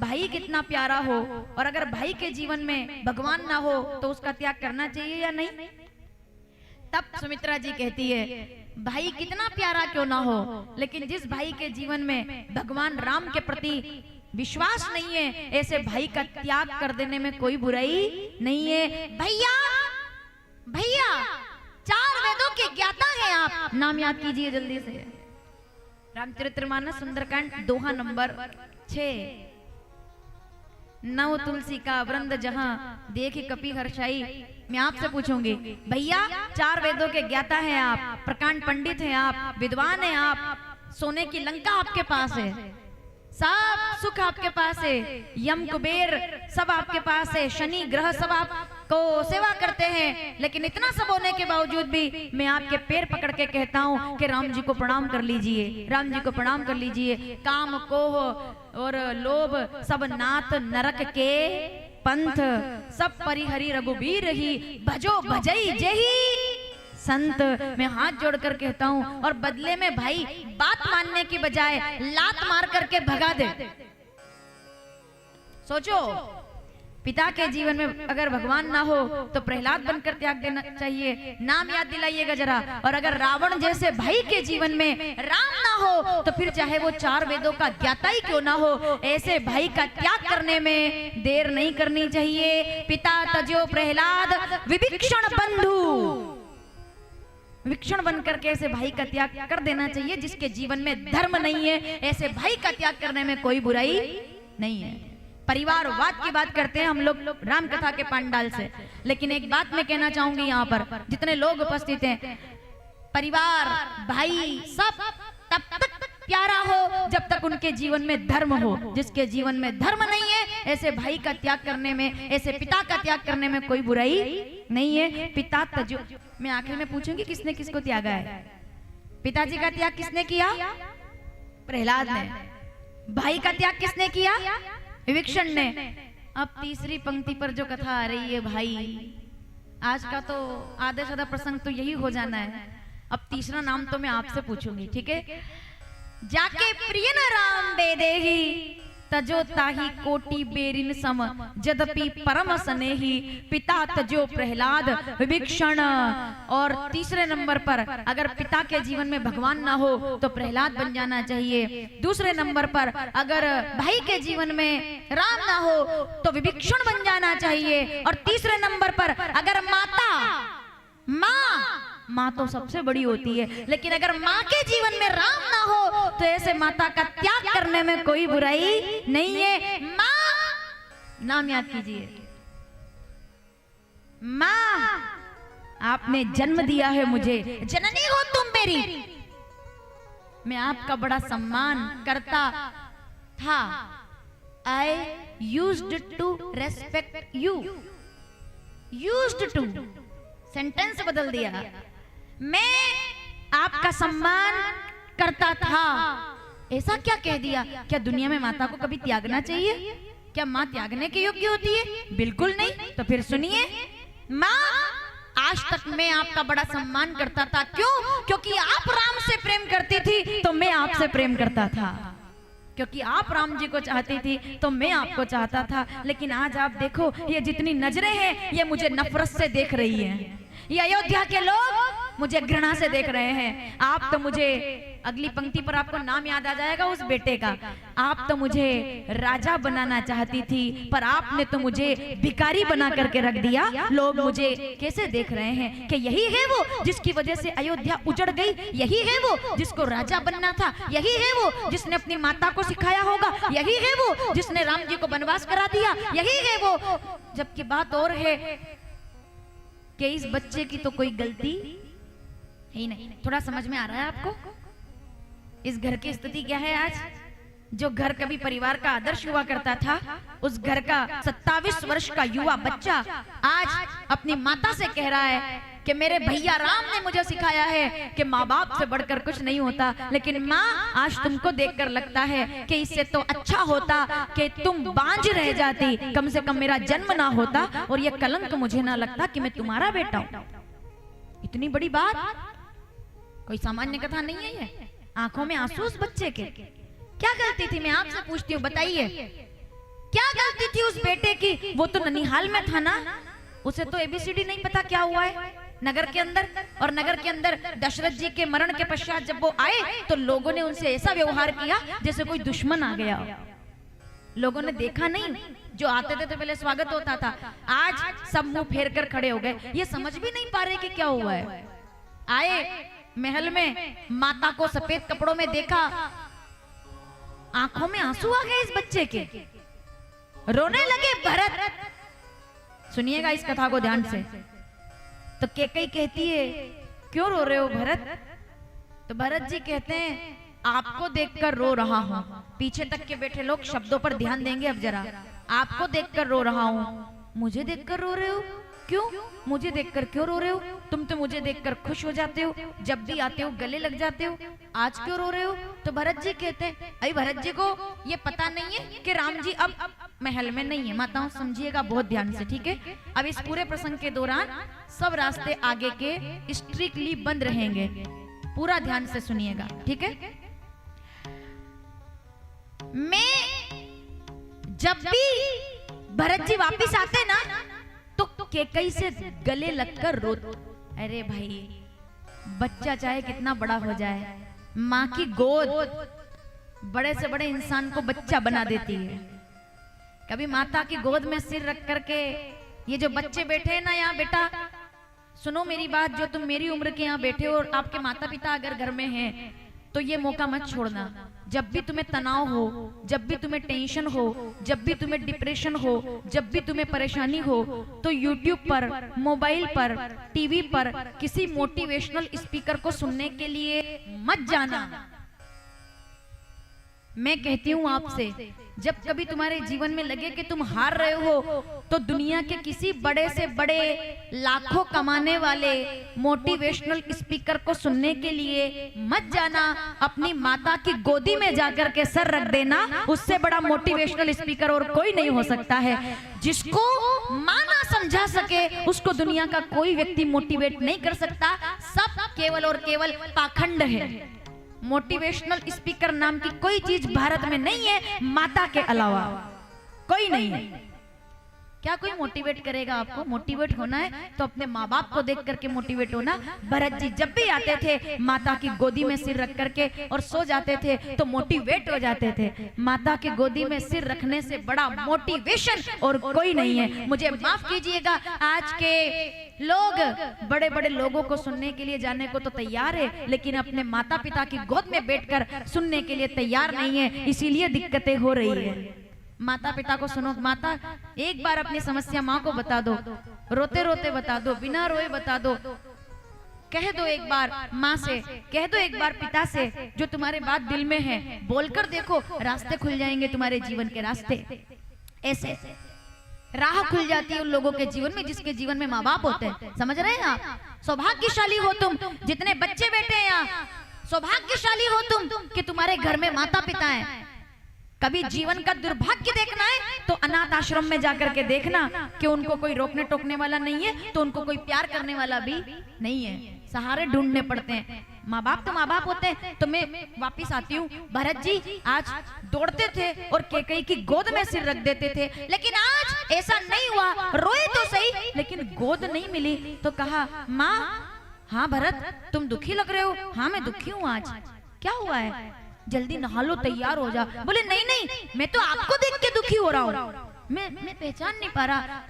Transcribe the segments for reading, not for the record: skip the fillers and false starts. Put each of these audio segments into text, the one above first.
भाई कितना प्यारा हो, और अगर भाई के जीवन में भगवान ना हो तो उसका त्याग करना चाहिए या नहीं? तब सुमित्रा जी कहती है, भाई कितना प्यारा क्यों ना हो, लेकिन जिस भाई के जीवन में भगवान राम के प्रति विश्वास नहीं है, ऐसे भाई का त्याग कर देने में कोई बुराई नहीं है। भैया भैया, 4 वेदों के ज्ञाता हैं आप, नाम याद कीजिए जल्दी से। रामचरितमानस सुंदरकांड दोहा नंबर 6। नव तुलसी का वृंद जहां देखे कपि हर्षाई। मैं आपसे पूछूंगी, भैया 4 वेदों के ज्ञाता हैं आप, प्रकांड पंडित हैं आप, विद्वान हैं आप, सोने की लंका आपके पास है, सब सुख आपके पास है, यम कुबेर सब आपके पास है, शनि ग्रह सब आपको सेवा करते हैं, लेकिन इतना सब होने के बावजूद भी मैं आपके पैर पकड़ के कहता हूँ कि राम जी को प्रणाम कर लीजिए, राम जी को प्रणाम कर लीजिए। काम कोह और लोभ सब नाथ नरक के पंथ, सब परिहरी रघुबीर ही, भजो भजई जेही संत। मैं हाथ जोड़कर कहता हूं, और बदले में भाई बात मानने की बजाय लात मार करके भगा दे। सोचो, पिता के जीवन में अगर भगवान ना हो तो प्रहलाद बनकर त्याग देना चाहिए, नाम याद दिलाइएगा जरा। और अगर रावण जैसे भाई के जीवन में राम ना हो तो फिर चाहे वो 4 वेदों का ज्ञाता ही क्यों ना हो, ऐसे भाई का त्याग करने में देर नहीं करनी चाहिए। पिता तजो प्रहलाद विभीषण बंधु, विक्षण बनकर के ऐसे भाई का त्याग कर देना चाहिए। जिसके जीवन में धर्म नहीं है, ऐसे भाई का त्याग करने में कोई बुराई नहीं है। परिवारवाद की बात करते हैं हम लोग राम कथा के पांडाल से, लेकिन एक बात मैं कहना चाहूंगी यहाँ पर जितने लोग उपस्थित हैं, परिवार भाई सब तब तक प्यारा हो जब तक उनके जीवन में धर्म हो। जिसके जीवन में धर्म नहीं है, ऐसे भाई का त्याग करने में, ऐसे पिता का त्याग करने में कोई बुराई नहीं है। पिता तजो, मैं आखिर में पूछूंगी किसने किसको त्यागा है? पिताजी का त्याग किसने किया? प्रहलाद ने। भाई का त्याग किसने किया? विभीषण ने। अब तीसरी पंक्ति पर जो कथा आ रही है, भाई आज का तो आधे से आधा प्रसंग तो यही हो जाना है। अब तीसरा नाम तो मैं आपसे पूछूंगी, ठीक है? जाके प्रिय न राम बेदेही, तजो ताही कोटि बेरिन सम, जदपि परम स्नेही, पिता तजो प्रहलाद विभीषण। और तीसरे नंबर पर अगर पिता के जीवन में भगवान ना हो तो प्रहलाद बन जाना चाहिए। दूसरे नंबर पर अगर भाई के जीवन में राम ना हो तो विभीषण बन जाना चाहिए। और तीसरे नंबर पर अगर माँ तो सबसे बड़ी होती है, लेकिन अगर माँ के जीवन में राम ना हो तो ऐसे माता का त्याग करने में कोई बुराई नहीं है। माँ, नाम याद कीजिए। माँ, आपने जन्म दिया है मुझे, जननी हो तुम मेरी, मैं आपका बड़ा सम्मान करता था। I used to respect you, used to, sentence बदल दिया। मैं आपका सम्मान करता था, ऐसा क्या कह दिया? क्या दुनिया में माता को कभी त्यागना चाहिए? क्या माँ त्यागने के योग्य होती है? बिल्कुल नहीं। तो फिर सुनिए, माँ आज तक मैं आपका बड़ा सम्मान करता था। क्यों? क्योंकि आप राम से प्रेम करती थी तो मैं आपसे प्रेम करता था, क्योंकि आप राम जी को चाहती थी तो मैं आपको चाहता था। लेकिन आज आप देखो, ये जितनी नजरें हैं ये मुझे नफरत से देख रही हैं, ये अयोध्या के लोग मुझे घृणा से देख रहे हैं। आप तो मुझे, अगली पंक्ति पर आपको नाम याद आ जाएगा उस बेटे का, आप तो मुझे राजा बनाना चाहती थी पर आपने तो मुझे भिखारी बना करके रख दिया। लोग मुझे कैसे देख रहे हैं कि यही है वो जिसकी वजह से अयोध्या उजड़ गई, यही है वो जिसको राजा बनना था, यही है वो जिसने अपनी माता को सिखाया होगा, यही है वो जिसने राम जी को वनवास करा दिया, यही है वो। जबकि बात और है कि इस बच्चे की तो कोई गलती ही नहीं। थोड़ा समझ में आ रहा है आपको? इस घर की स्थिति क्या है आज? जो घर कभी परिवार का आदर्श हुआ करता था, उस घर का 27 वर्ष का युवा बच्चा आज अपनी माता से कह रहा है कि मेरे भैया राम ने मुझे सिखाया है कि माँ बाप से बढ़कर कुछ नहीं होता। लेकिन माँ, आज तुमको देखकर लगता है कि इससे तो अच्छा होता कि तुम बांझ रह जाती, कम से कम मेरा जन्म ना होता और ये कलंक मुझे ना लगता कि मैं तुम्हारा बेटा हूं। इतनी बड़ी बात कोई सामान्य कथा नहीं है ये। आंखों में आंसू उस बच्चे के। क्या गलती थी? मैं आपसे पूछती हूँ, बताइए। क्या गलती थी उस बेटे की? वो तो ननिहाल में था ना, उसे तो एबीसीडी नहीं पता क्या हुआ है नगर के अंदर। और नगर के अंदर दशरथ जी के मरण के पश्चात जब वो आए तो लोगों ने उनसे ऐसा व्यवहार किया जैसे कोई दुश्मन आ गया। लोगों ने देखा नहीं, जो आते थे तो पहले स्वागत होता था, आज सब मुंह फेर कर खड़े हो गए। ये समझ भी नहीं पा रहे कि क्या हुआ है। आए महल में, माता को सफेद कपड़ों में देखा, आंखों में आंसू आ गए इस बच्चे के, रोने लगे भरत। सुनिएगा इस कथा को ध्यान से। तो कैकेयी कहती है, क्यों रो रहे हो भरत? तो भरत जी कहते हैं, आपको देखकर रो रहा हूं। पीछे तक के बैठे लोग शब्दों पर ध्यान देंगे अब जरा। आपको देखकर रो रहा हूं। मुझे देखकर रो रहे हो? क्यों? मुझे देखकर क्यों रो रहे हो? तुम तो मुझे देखकर खुश हो जाते हो, जब भी आते हो गले लग जाते हो, आज क्यों रो रहे हो? तो भरत जी कहते हैं, अरे भरत जी को ये पता नहीं है कि राम जी अब महल में नहीं है। माताओं समझिएगा बहुत ध्यान से, ठीक है? अब इस पूरे प्रसंग के दौरान सब रास्ते आगे के स्ट्रिक्टली बंद रहेंगे, पूरा ध्यान से सुनिएगा, ठीक है? मैं जब भी भरत जी वापिस आते ना तो कैकेयी से गले लगकर रो। अरे भाई, बच्चा चाहे कितना बड़ा हो जाए, माँ की गोद बड़े से बड़े इंसान को बच्चा बना देती है। कभी माता की गोद में सिर रख करके, ये जो बच्चे बैठे हैं ना यहाँ, बेटा सुनो मेरी बात, जो तुम मेरी उम्र के यहाँ बैठे हो और आपके माता पिता अगर घर में हैं तो ये मौका मत छोड़ना। जब भी तुम्हें तनाव हो, जब भी तुम्हें टेंशन हो, जब भी तुम्हें डिप्रेशन हो, जब भी तुम्हें परेशानी हो, तो YouTube पर, मोबाइल पर, टीवी पर किसी मोटिवेशनल स्पीकर को सुनने के लिए मत जाना। मैं कहती हूँ आपसे, जब कभी तुम्हारे जीवन में लगे कि तुम हार रहे हो तो दुनिया के किसी बड़े से बड़े लाखों कमाने वाले मोटिवेशनल स्पीकर को सुनने के लिए मत जाना। अपनी माता की गोदी में जाकर के सर रख देना। उससे बड़ा मोटिवेशनल स्पीकर और कोई नहीं हो सकता है। जिसको मां ना समझा सके उसको दुनिया का कोई व्यक्ति मोटिवेट नहीं कर सकता। सब केवल और केवल पाखंड है। मोटिवेशनल स्पीकर नाम की कोई चीज भारत में नहीं है माता के अलावा, कोई नहीं है। क्या कोई मोटिवेट करेगा आपको? मोटिवेट होना है तो अपने माँ बाप को देख करके मोटिवेट होना। भरत जी जब भी आते थे माता की गोदी में सिर रख करके और सो जाते थे तो मोटिवेट हो जाते थे। माता की गोदी में सिर रखने से बड़ा मोटिवेशन और कोई नहीं है। मुझे माफ कीजिएगा, आज के लोग बड़े बड़े लोगों को सुनने के लिए जाने को तो तैयार है, लेकिन अपने माता पिता की गोद में बैठकर सुनने के लिए तैयार नहीं है। इसीलिए दिक्कतें हो रही है। माता पिता को सुनो। माता, एक बार अपनी समस्या माँ को बता दो, रोते रोते बता दो, बिना रोए बता दो, कह दो एक बार माँ से, कह दो एक बार पिता से, जो तुम्हारे बात दिल में है बोलकर देखो, रास्ते खुल जाएंगे तुम्हारे जीवन के रास्ते। ऐसे राह खुल जाती है उन लोगों के जीवन में जिसके जीवन में माँ बाप होते हैं। समझ रहे हैं आप? सौभाग्यशाली हो तुम जितने बच्चे बैठे हैं यहाँ, सौभाग्यशाली हो तुम कि तुम्हारे घर में माता पिता हैं। कभी जीवन का दुर्भाग्य देखना है तो अनाथ आश्रम में जाकर के देखना कि उनको कोई रोकने टोकने वाला नहीं है, तो उनको कोई प्यार करने वाला भी नहीं है। सहारे ढूंढने पड़ते हैं। माँ बाप तो माँ बाप होते हैं। तो मैं वापिस आती हूँ। भरत जी आज दौड़ते थे और कैकेयी की गोद में सिर रख देते थे, लेकिन आज ऐसा नहीं हुआ। रोए तो सही लेकिन गोद नहीं मिली। तो कहा, माँ हाँ भरत तुम दुखी लग रहे हो। हाँ मैं दुखी हूँ। आज क्या हुआ है? जल्दी नहा लो, तैयार हो जा। बोले नहीं नहीं, मैं तो आपको देख के दुखी हो रहा हूँ, मैं पहचान नहीं पा रहा।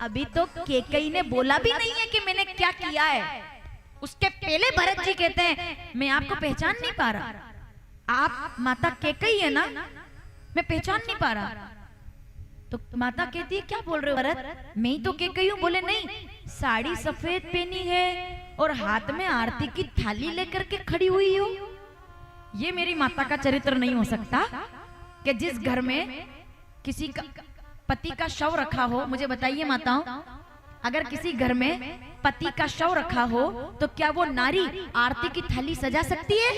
अभी तो कैकेयी ने बोला भी नहीं है कि मैंने क्या किया है। उसके पहले भरत जी कहते हैं मैं आपको पहचान नहीं पा रहा। आप माता कैकेयी है ना? मैं पहचान नहीं पा रहा। तो माता कहती है क्या बोल रहे हो भरत? मैं ही तो कैकेयी हूँ। बोले नहीं, साड़ी सफेद पहनी है और हाथ में आरती की थाली लेकर के खड़ी हुई हो। ये मेरी माता का चरित्र नहीं हो सकता कि जिस घर में किसी का पति का शव रखा हो। मुझे बताइए माताओं, अगर किसी घर में पति का शव रखा हो तो क्या वो नारी आरती की थाली सजा सकती है?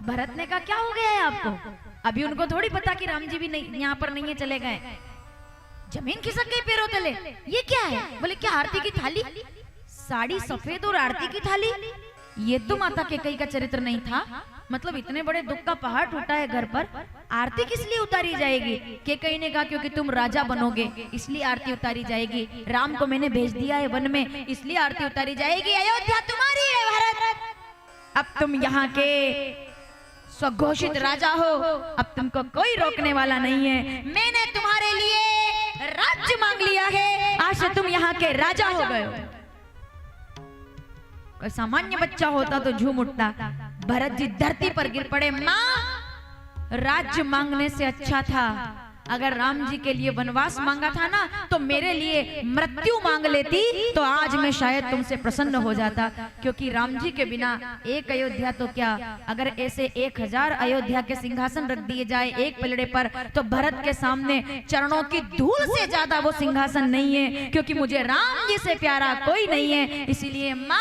भरत ने कहा क्या हो गया है आपको? अभी उनको थोड़ी पता कि राम जी भी नहीं यहाँ पर नहीं है, चले गए। जमीन खिसक गई पैरों तले। ये क्या है? बोले क्या आरती की थाली? साड़ी सफेद और आरती की थाली? ये तो माता कैकेयी का चरित्र नहीं था। मतलब इतने बड़े दुख का पहाड़ टूटा है घर पर, आरती किस लिए उतारी जाएगी? के कई ने कहा क्योंकि तुम राजा बनोगे इसलिए आरती उतारी जाएगी। राम को मैंने भेज दिया है वन में इसलिए आरती उतारी जाएगी। अयोध्या तुम्हारी है भारत, अब तुम यहाँ के स्वघोषित राजा हो, अब तुमको कोई रोकने वाला नहीं है। मैंने तुम्हारे लिए राज्य मांग लिया है, आज से तुम यहाँ के राजा हो गए हो। कोई सामान्य बच्चा होता तो झूम उठता। भरत जी धरती पर गिर पड़े। माँ, राज्य मांगने से अच्छा था अगर राम जी के लिए वनवास मांगा था ना, तो मेरे लिए मृत्यु मांग लेती तो आज मैं शायद तुमसे प्रसन्न हो जाता। क्योंकि राम जी के बिना एक अयोध्या तो क्या, अगर ऐसे 1000 अयोध्या के सिंहासन रख दिए जाए एक पलड़े पर, तो भरत के सामने चरणों की धूल से ज्यादा वो सिंहासन नहीं है। क्योंकि मुझे राम जी से प्यारा कोई नहीं है। इसीलिए माँ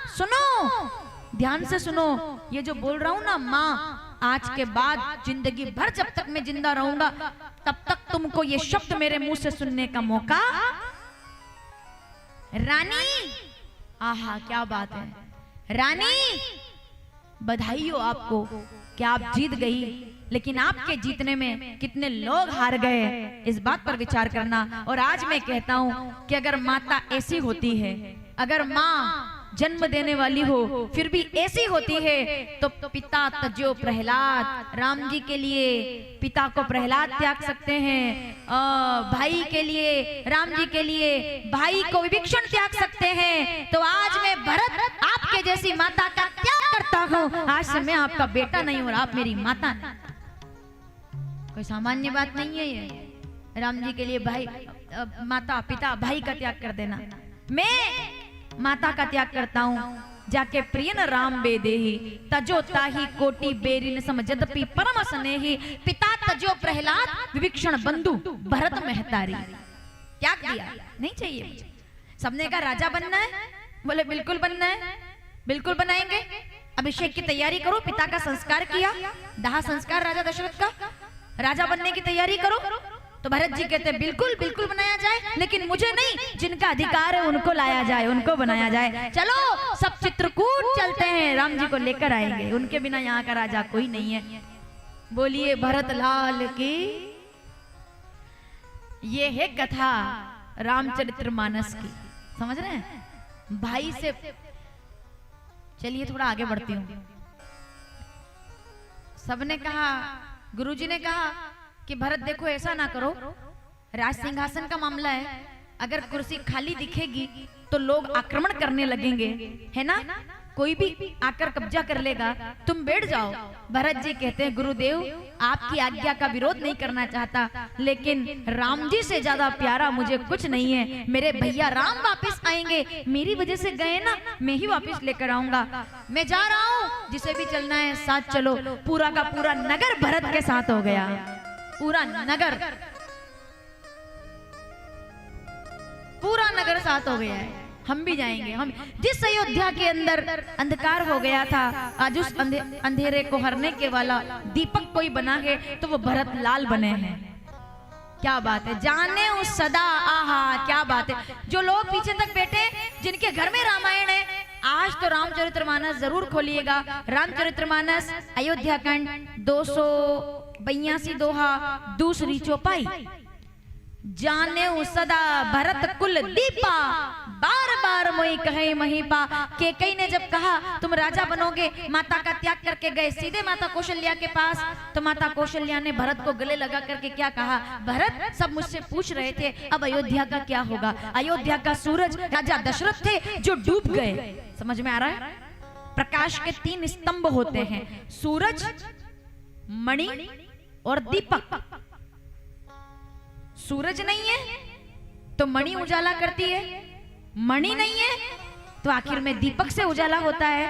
सुनो, ध्यान से सुनो, ये जो बोल रहा हूं ना माँ, आज के बाद जिंदगी भर जब तक मैं जिंदा रहूंगा तब तक तुमको ये शब्द मेरे मुंह से सुनने का मौका। रानी, आहा क्या बात है रानी, बधाई हो आपको कि आप जीत गई, लेकिन आपके जीतने में कितने लोग हार गए इस बात पर विचार करना। और आज मैं कहता हूं कि अगर माता ऐसी होती है, अगर माँ जन्म देने वाली हो फिर भी ऐसी होती है, तो पिता तजो प्रहलाद, राम जी के लिए पिता को प्रहलाद त्याग सकते हैं, भाई के लिए, राम जी के लिए भाई को विभीषण त्याग सकते हैं। तो आज मैं भरत आपके जैसी माता का त्याग करता हूँ। आज से मैं आपका बेटा नहीं और आप मेरी माता नहीं। कोई सामान्य बात नहीं है ये। राम जी के लिए भाई, माता पिता भाई का त्याग कर देना। मैं माता का त्याग करता हूँ। जाके प्रिय न राम बेदेही, तजो ताही कोटि बेरिन समझदपि परम स्नेही, पिता तजो प्रहलाद विभीषण बंधु भरत महतारी। त्याग दिया, नहीं चाहिए मुझे। सबने कहा राजा बनना है, बोले बिल्कुल बनना है, बिल्कुल बनाएंगे। अभिषेक की तैयारी करो, पिता का संस्कार किया, दाह संस्कार राजा दशरथ का, राजा बनने की तैयारी करो। तो भरत जी कहते हैं बिल्कुल बिल्कुल बनाया जाए, लेकिन मुझे नहीं, जिनका अधिकार है उनको लाया जाए, उनको बनाया जाए। चलो सब चित्रकूट चलते हैं, राम जी को लेकर आएंगे, उनके बिना यहाँ का राजा कोई नहीं है। बोलिए भरत लाल की। ये है कथा रामचरितमानस की, समझ रहे हैं भाई से। चलिए थोड़ा आगे बढ़ती हूँ। सबने कहा, गुरुजी ने कहा कि भरत देखो ऐसा ना करो, राज सिंहासन का मामला है, अगर कुर्सी खाली दिखेगी तो लोग आक्रमण करने लगेंगे, है ना, कोई भी आकर कब्जा कर लेगा, तुम बैठ जाओ। भरत जी कहते हैं गुरुदेव आपकी आज्ञा का विरोध नहीं करना चाहता, लेकिन राम जी से ज्यादा प्यारा मुझे कुछ नहीं है। मेरे भैया राम वापस आएंगे, मेरी वजह से गए ना, मैं ही वापस लेकर आऊंगा। मैं जा रहा हूँ, जिसे भी चलना है साथ चलो। पूरा का पूरा नगर भरत के साथ हो गया, पूरा नगर, पूरा नगर साथ हो गया है। हम भी जाएंगे। हम जिस अयोध्या के अंदर अंधकार हो गया था, आज उस अंधेरे को हरने के वाला दीपक कोई बना है, तो वो भरत लाल बने हैं। क्या बात है, जाने उस सदा, आहा क्या बात है। जो लोग पीछे तक बैठे, जिनके घर में रामायण है, आज तो रामचरितमानस जरूर खोलिएगा। रामचरितमानस अयोध्या कांड 282 दोहा दूसरी चौपाई। जाने सदा भरत कुल दीपा, बार बार मोई कहे महीपा। केकई ने जब कहा तुम राजा बनोगे, माता का त्याग करके गए सीधे माता कौशल्या के पास, तो माता कौशल्या ने भरत को गले लगा करके क्या कहा, भरत सब मुझसे पूछ रहे थे अब अयोध्या का क्या होगा। अयोध्या का सूरज राजा दशरथ थे जो डूब गए। समझ में आ रहा है, प्रकाश के 3 स्तंभ होते हैं, सूरज, मणि और दीपक। सूरज नहीं है तो मणि उजाला करती है, मणि नहीं है तो आखिर में दीपक से उजाला होता है।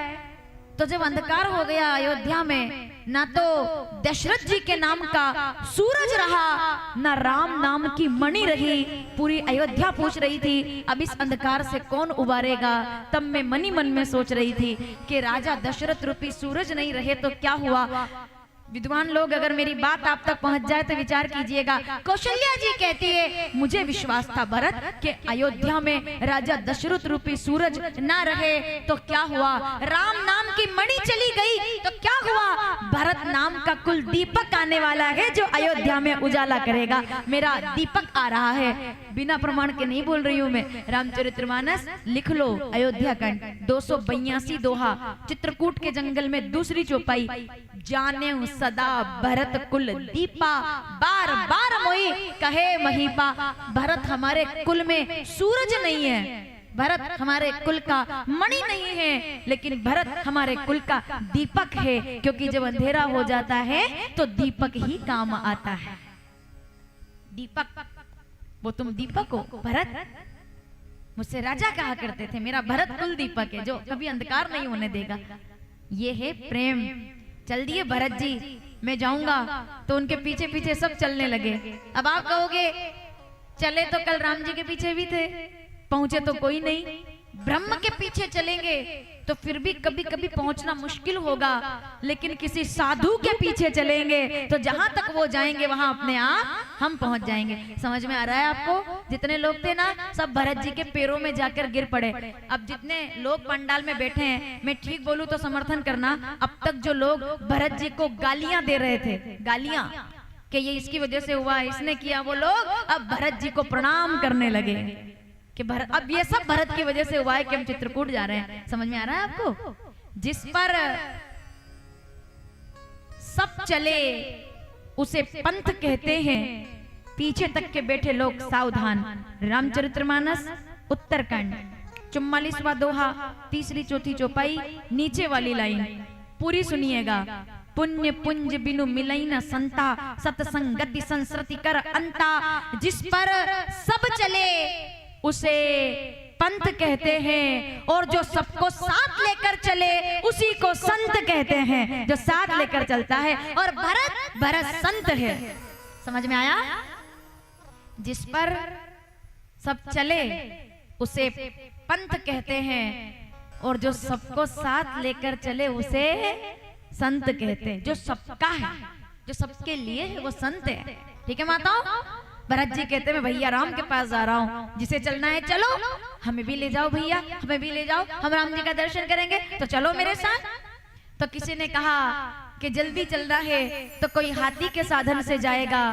तो जब अंधकार हो गया अयोध्या में, ना तो दशरथ जी के नाम का सूरज रहा, ना राम नाम की मणि रही। पूरी अयोध्या पूछ रही थी अब इस अंधकार से कौन उबारेगा। तब मैं मनी मन में सोच रही थी कि राजा दशरथ रूपी सूरज नहीं रहे तो क्या हुआ। विद्वान लोग अगर मेरी बात आप तक पहुंच जाए तो विचार कीजिएगा। कौशल्या जी कहती है मुझे विश्वास था भरत कि अयोध्या में राजा दशरथ रूपी सूरज ना रहे तो क्या हुआ, राम नाम की मणि चली गई तो क्या हुआ, भरत नाम का कुल दीपक आने वाला है जो अयोध्या में उजाला करेगा। मेरा दीपक आ रहा है, बिना प्रमाण के नहीं बोल रही हूँ मैं। रामचरितमानस लिख लो, अयोध्या कांड 282 दोहा, चित्रकूट के जंगल में दूसरी चौपाई। जाने सदा भरत कुल दीपा, बार बार मोई कहे महीपा। भरत हमारे कुल में सूरज नहीं है, भरत हमारे कुल का मणि नहीं है, लेकिन भरत हमारे कुल का दीपक है, क्योंकि जब अंधेरा हो जाता है तो दीपक ही काम आता है। दीपक, वो तुम दीपक हो भरत। मुझसे राजा कहा करते थे मेरा भरत कुल दीपक है जो कभी अंधकार नहीं होने देगा। ये है प्रेम। चल दिए भरत जी, मैं जाऊंगा, तो उनके पीछे पीछे सब चलने लगे। अब आप कहोगे चले तो कल राम जी के पीछे भी थे, पहुंचे तो कोई नहीं। ब्रह्म के पीछे चलेंगे तो फिर भी कभी कभी पहुंचना मुश्किल होगा, लेकिन किसी साधु के पीछे चलेंगे तो जहां तक वो जाएंगे वहां अपने आप हम पहुंच जाएंगे। समझ में आ रहा है आपको? जितने लोग थे ना सब भरत जी के पैरों में जाकर गिर पड़े। अब जितने लोग पंडाल में बैठे हैं, मैं ठीक बोलूं तो समर्थन करना, अब तक जो लोग भरत जी को गालियां दे रहे थे, गालियां कि ये इसकी वजह से हुआ, इसने किया, वो लोग अब भरत जी को प्रणाम करने लगे कि भरत, अब ये सब भरत की वजह से हुआ है कि हम चित्रकूट जा रहे हैं। समझ में आ रहा है आपको? जिस पर सब चले उसे पंथ कहते हैं, पीछे तक के बैठे लोग सावधान। रामचरितमानस उत्तरकांड 44वां दोहा, तीसरी चौथी चौपाई, नीचे वाली लाइन पूरी सुनिएगा। पुण्य पुंज बिनु मिलई न संता, सतसंगति संस्कृति कर अंता। जिस पर सब चले उसे पंथ कहते हैं, और जो सबको साथ लेकर चले उसी को संत कहते हैं, जो साथ लेकर चलता है। और भरत संत है। समझ में आया? जिस पर सब चले उसे पंथ कहते हैं, और जो सबको साथ लेकर चले उसे संत कहते हैं। जो सबका है, जो सबके लिए है, वो संत है। ठीक है माताओं? भरत जी कहते हैं मैं भैया राम के पास जा रहा हूँ, जिसे चलना है चलो, हमें भी ले जाओ भैया, हमें भी ले जाओ, हम राम जी का दर्शन करेंगे, तो चलो मेरे साथ। तो किसी ने कहा कि जल्दी चलना है तो कोई हाथी के साधन से जाएगा,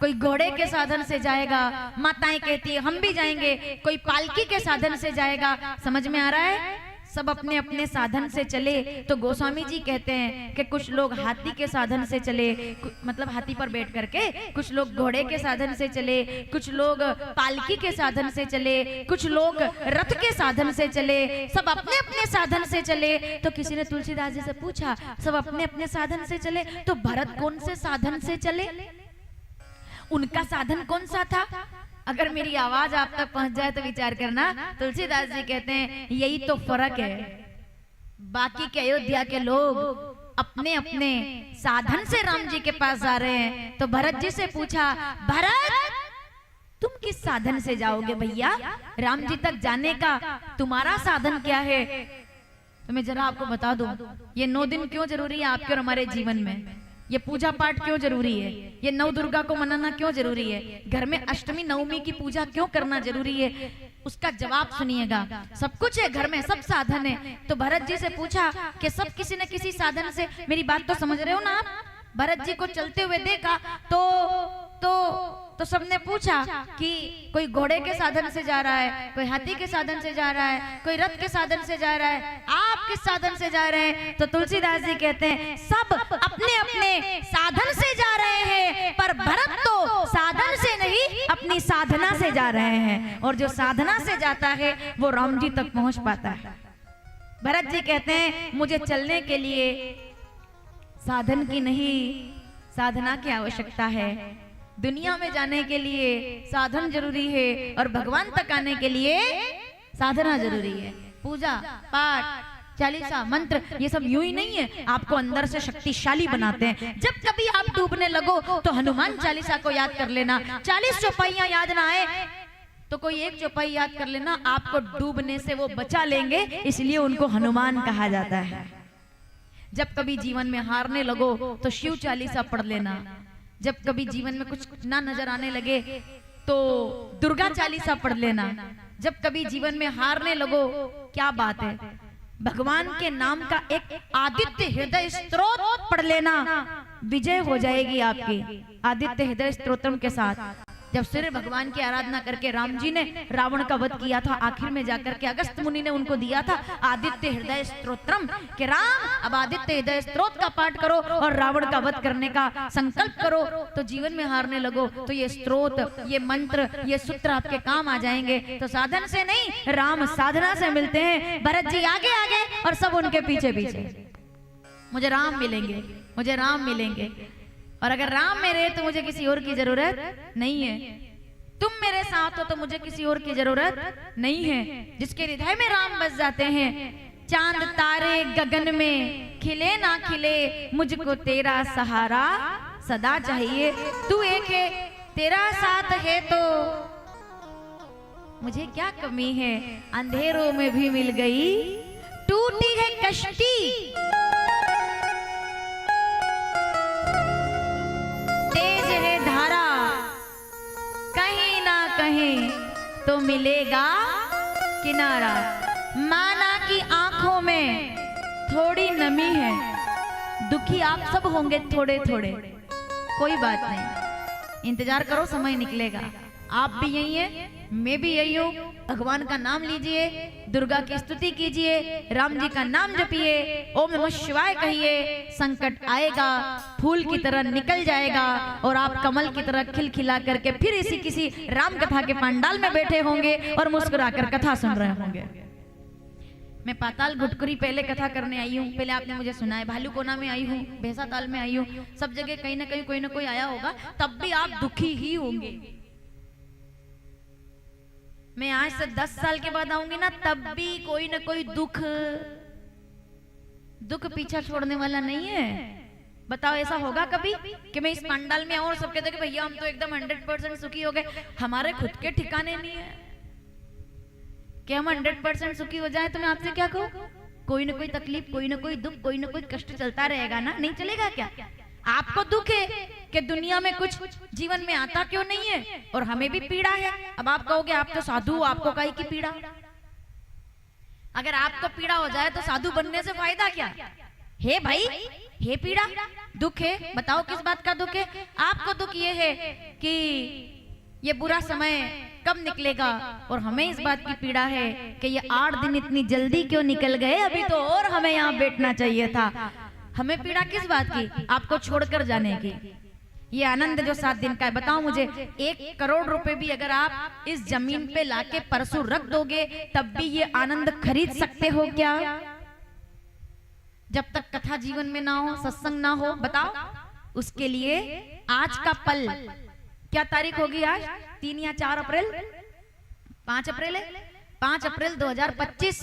कोई घोड़े के साधन से जाएगा, माताएं कहती है हम भी जाएंगे, कोई पालकी के साधन से जाएगा। समझ में आ रहा है? सब अपने अपने साधन से चले। तो गोस्वामी जी कहते हैं कि कुछ लोग हाथी के साधन से चले, मतलब हाथी पर बैठ करके, कुछ लोग घोड़े के साधन से चले, कुछ लोग पालकी के साधन से चले, कुछ लोग रथ के साधन से चले, सब अपने अपने साधन से चले। तो किसी ने तुलसीदास जी से पूछा सब अपने अपने साधन से चले तो भरत कौन से साधन से चले? उनका साधन कौन सा था? अगर मेरी आवाज आप तक पहुंच जाए तो विचार करना। तुलसीदास जी कहते हैं यही तो फर्क है, बाकी के अयोध्या के लोग अपने अपने साधन से राम जी के पास जा रहे हैं। तो भरत जी से पूछा भरत तुम किस साधन से जाओगे भैया? राम जी तक जाने का तुम्हारा साधन क्या है? तो मैं जरा आपको बता दूं, ये 9 दिन क्यों जरूरी है आपके और हमारे जीवन में? ये पूजा पाठ क्यों जरूरी है? ये नव दुर्गा को मनाना क्यों जरूरी है? घर में अष्टमी नवमी की पूजा क्यों करना जरूरी है? उसका जवाब सुनिएगा। सब कुछ है घर में, सब साधन है। तो भरत जी से पूछा कि सब किसी न किसी साधन से, मेरी बात तो समझ रहे हो ना आप? भरत जी को चलते हुए देखा तो सबने पूछा कि कोई घोड़े के साधन से जा रहा है, कोई हाथी के साधन से जा रहा है, कोई रथ के साधन से जा रहा है, आप किस साधन से जा रहे हैं? तो तुलसीदास जी कहते हैं सब अपने अपने साधन से जा रहे हैं, पर भरत तो साधन से नहीं अपनी साधना से जा रहे हैं, और जो साधना से जाता है वो राम जी तक पहुंच पाता है। भरत जी कहते हैं मुझे चलने के लिए साधन की नहीं साधना की आवश्यकता है। दुनिया में जाने के लिए साधन जरूरी है, और भगवान तक आने के लिए साधना जरूरी है। पूजा पाठ चालीसा मंत्र ये सब यूं ही नहीं है, आपको अंदर से शक्तिशाली बनाते हैं। जब कभी आप डूबने लगो तो हनुमान चालीसा को याद कर लेना। 40 चौपाइयां याद ना आए तो कोई एक चौपाई याद कर लेना, आपको डूबने से वो बचा लेंगे, इसलिए उनको हनुमान कहा जाता है। जब कभी जीवन में हारने लगो तो शिव चालीसा पढ़ लेना, जब कभी जीवन में कुछ ना नजर आने लगे तो दुर्गा चालीसा पढ़ लेना, जब कभी जीवन में हारने लगो, क्या बात है, भगवान के नाम का एक आदित्य हृदय स्तोत्र पढ़ लेना, विजय हो जाएगी आपकी आदित्य हृदय स्तोत्रम के साथ। जब सूर्य भगवान की आराधना करके राम जी ने रावण का वध किया था, आखिर में जाकर के अगस्त मुनि ने उनको दिया था आदित्य हृदय स्तोत्रम कि राम अब आदित्य हृदय स्तोत्र का पाठ करो और रावण का वध करने का संकल्प करो, तो जीवन में हारने लगो तो ये स्तोत्र, ये मंत्र, ये सूत्र आपके काम आ जाएंगे। तो साधन से नहीं, राम साधना से मिलते हैं। भरत जी आगे आगे और सब उनके पीछे पीछे, मुझे राम मिलेंगे, मुझे राम मिलेंगे, और अगर राम मेरे तो मुझे किसी और की जरूरत नहीं है, तुम मेरे साथ हो तो मुझे किसी और की जरूरत नहीं है। जिसके हृदय में राम बस जाते हैं, चांद तारे गगन में खिले ना खिले, मुझको तेरा सहारा सदा चाहिए। तू एक है, तेरा साथ है तो मुझे क्या कमी है, अंधेरों में भी मिल गई टूटी है कश्ती, कहीं तो मिलेगा किनारा। माना कि आंखों में थोड़ी नमी है, दुखी आप सब होंगे थोड़े थोड़े, कोई बात नहीं, इंतजार करो, समय निकलेगा। आप भी यही है, मैं भी यही हूँ। भगवान का नाम लीजिए, दुर्गा की स्तुति कीजिए, राम जी का नाम जपिए, ओम नमः शिवाय कहिए, संकट आएगा फूल की तरह निकल जाएगा और आप कमल की तरह खिलखिला करके फिर इसी किसी राम कथा के पंडाल में बैठे होंगे और मुस्कुराकर कथा सुन रहे होंगे। मैं पाताल घुटकुरी पहले कथा करने आई हूँ, पहले आपने मुझे सुना है, भालूकोना में आई हूँ, भैंसाताल में आई हूँ, सब जगह कहीं ना कहीं कोई ना कोई आया होगा, तब भी आप दुखी ही होंगे। मैं आज से 10 साल के बाद आऊंगी ना, तब भी कोई ना कोई दुख पीछा छोड़ने वाला नहीं है। बताओ ऐसा होगा कभी कि मैं इस पंडाल में आऊं और सब कहते कि भैया हम तो एकदम 100% सुखी हो गए, हमारे खुद के ठिकाने नहीं है कि हम 100% सुखी हो जाए। तो मैं आपसे क्या कहूँ, कोई ना कोई तकलीफ, कोई ना कोई दुख, कोई ना कोई कष्ट चलता रहेगा ना, नहीं चलेगा क्या? आपको दुख है कि दुनिया में कुछ जीवन में आता क्यों नहीं है, और हमें भी पीड़ा है। अब आप कहोगे आप तो साधु, आपको काहे की पीड़ा? अगर आपको पीड़ा हो जाए तो साधु बनने से फायदा क्या है भाई? है पीड़ा, दुख है, बताओ किस बात का दुख है? आपको दुख ये है कि ये बुरा समय कब निकलेगा, और हमें इस बात की पीड़ा है कि ये 8 दिन इतनी जल्दी क्यों निकल गए, अभी तो और हमें यहाँ बैठना चाहिए था। हमें पीड़ा किस बात की? आपको छोड़कर जाने की। ये आनंद जो 7 दिन का है, बताओ मुझे 1 करोड़ रुपए भी अगर आप इस जमीन पे लाके परसों रख दोगे तब भी ये आनंद खरीद सकते हो क्या? जब तक कथा जीवन में ना हो, सत्संग ना हो, बताओ। उसके लिए आज का पल, क्या तारीख होगी आज? 3 या 4 अप्रैल? 5 अप्रैल है, 5 अप्रैल 2025,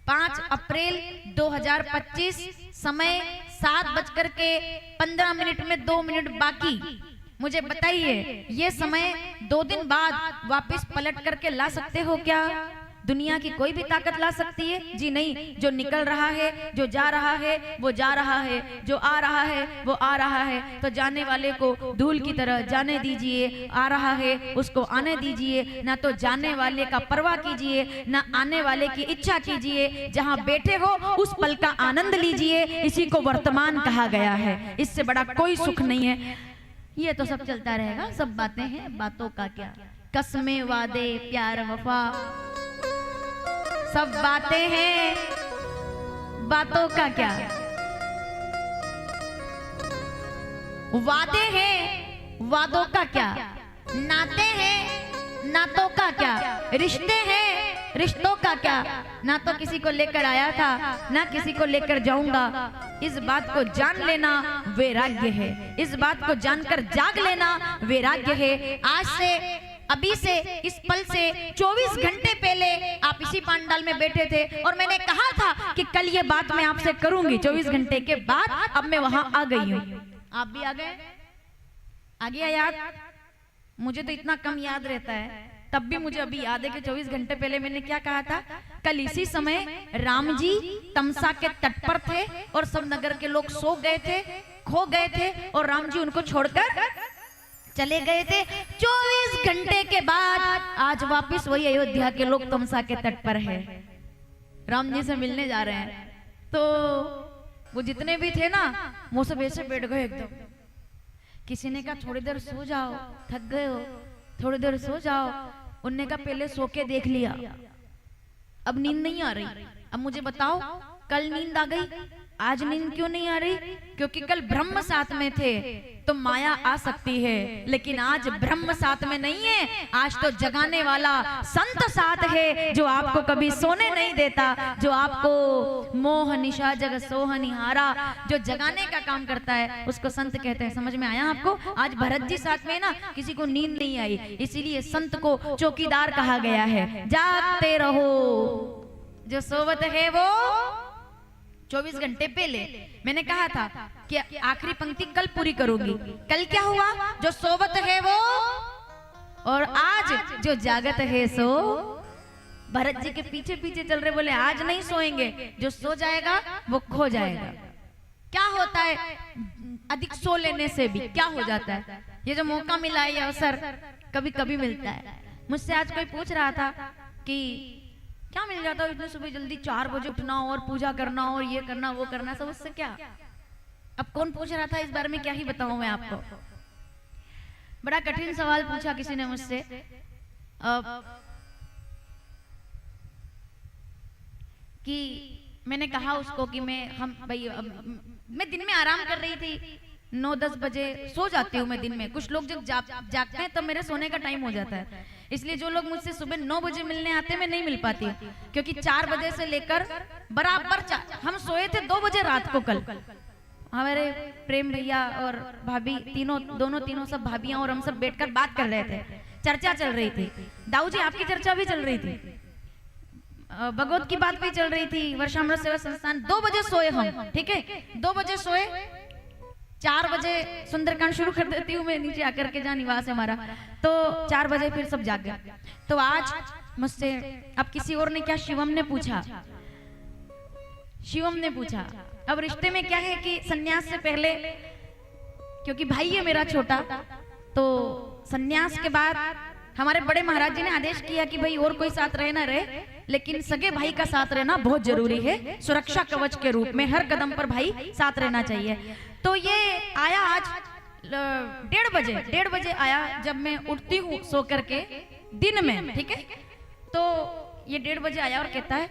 5 अप्रैल 2025, समय 7:15 में 2 मिनट बाकी। मुझे बताइए ये समय 2 दिन बाद वापस पलट करके ला सकते हो क्या? दुनिया की कोई भी ताकत ला सकती है? जी नहीं। जो निकल रहा है, जो जा रहा है वो जा रहा है, जो आ रहा है वो आ रहा है, तो जाने वाले को धूल की तरह जाने दीजिए, आ रहा है उसको आने दीजिए। ना तो जाने वाले का परवाह कीजिए, ना आने वाले की इच्छा कीजिए। जहां बैठे हो उस पल का आनंद लीजिए, इसी को वर्तमान कहा गया है। इससे बड़ा कोई सुख नहीं है। ये तो सब चलता रहेगा, सब बातें हैं, बातों का क्या, कसमें वादे प्यार वफा सब बातें हैं, बातों का क्या। वादे हैं, वादों का क्या, नाते हैं, नातों का क्या, रिश्ते हैं, रिश्तों का क्या। ना तो किसी को लेकर आया था, ना किसी को लेकर जाऊंगा। इस बात को जान लेना वैराग्य है, इस बात को जानकर जाग लेना वैराग्य है। आज से, अभी से, इस पल से 24 घंटे पहले आप इसी पंडाल में बैठे थे और मैंने कहा था कि कल ये बात मैं आपसे करूंगी। 24 घंटे के बाद अब मैं वहां आ गई हूं। आप भी आ गए? आ गया याद? मुझे तो इतना कम याद रहता है तब भी मुझे अभी याद है कि 24 घंटे पहले मैंने क्या कहा था। कल इसी समय राम जी तमसा के तट पर थे और सब नगर के लोग सो गए थे, खो गए थे और राम जी उनको छोड़कर चले गए थे। 24 घंटे के बाद आज वापस वही अयोध्या के लोग तमसा के तट पर है, राम जी से मिलने जा रहे हैं। तो वो जितने भी थे ना वो सब ऐसे बैठ गए एकदम। किसी ने कहा थोड़ी देर सो जाओ, थक गए हो, थोड़ी देर सो जाओ। उनने कहा पहले सो के देख लिया, अब नींद नहीं आ रही। अब मुझे बताओ कल नींद आ गई, आज नींद क्यों नहीं आ रही? क्योंकि कल ब्रह्म साथ में थे तो माया आ सकती है, लेकिन आज ब्रह्म साथ में नहीं है। आज तो जगाने वाला संत साथ है जो आपको कभी सोने नहीं देता, जो आपको मोह निशा जग सोह निहारा, जो जगाने का काम करता है उसको संत कहते हैं। समझ में आया आपको? आज भरत जी साथ में ना, किसी को नींद नहीं आई, इसीलिए संत को चौकीदार कहा गया है। जागते रहो, जो सोवत है वो 24 घंटे पहले मैंने कहा था कि आखिरी पंक्ति कल पूरी करूंगी। कल क्या हुआ? जो सोवत है वो, और आज जो जागत है सो। भरत जी के पीछे पीछे चल रहे, बोले आज नहीं सोएंगे, जो सो जाएगा वो खो जाएगा। क्या होता है अधिक सो लेने से भी क्या हो जाता है? ये जो मौका मिला है, ये अवसर कभी कभी मिलता है। मुझसे आज कोई पूछ रहा था कि क्या मिल जाता है इतने सुबह जल्दी 4 बजे उठना और पूजा करना और ये करना वो करना, सब उससे क्या? अब कौन पूछ रहा था इस बारे में क्या ही बताऊं मैं आपको। बड़ा कठिन सवाल पूछा किसी ने मुझसे। कि मैंने कहा उसको कि मैं दिन में आराम कर रही थी, 9-10 बजे सो जाती हूँ मैं दिन में। कुछ लोग जब जागते हैं तब मेरे सोने का टाइम हो जाता है, इसलिए जो लोग मुझसे सुबह 9 बजे मिलने आते हैं मैं नहीं मिल पाती, क्योंकि 4 बजे से लेकर बराबर हम सोए थे 2 बजे रात को। कल हमारे प्रेम भैया और भाभी दोनों सब भाभियां और हम सब बैठकर बात कर रहे थे, चर्चा चल रही थी। दाऊ जी आपकी चर्चा भी चल रही थी, भगवत की बात भी चल रही थी, वर्षामृत सेवा संस्थान। 2 बजे सोए हम, ठीक है, 2 बजे सोए। 4 बजे सुंदरकांड शुरू कर देती हूँ मैं नीचे आकर के, जहाँ निवास है हमारा। तो 4 बजे फिर सब जाग गए। तो आज मुझसे अब किसी और ने क्या, शिवम ने पूछा। अब रिश्ते में क्या है कि सन्यास से पहले, क्योंकि भाई है मेरा छोटा, तो सन्यास के बाद हमारे बड़े महाराज जी ने आदेश किया कि भाई और कोई साथ रहे ना रहे, लेकिन सगे भाई का साथ रहना बहुत जरूरी है। सुरक्षा कवच के रूप में हर कदम पर भाई साथ रहना चाहिए। तो ये आया आज 1:30 बजे आया, जब मैं उठती हूँ सो करके दिन में, ठीक है। तो ये 1:30 बजे आया और कहता है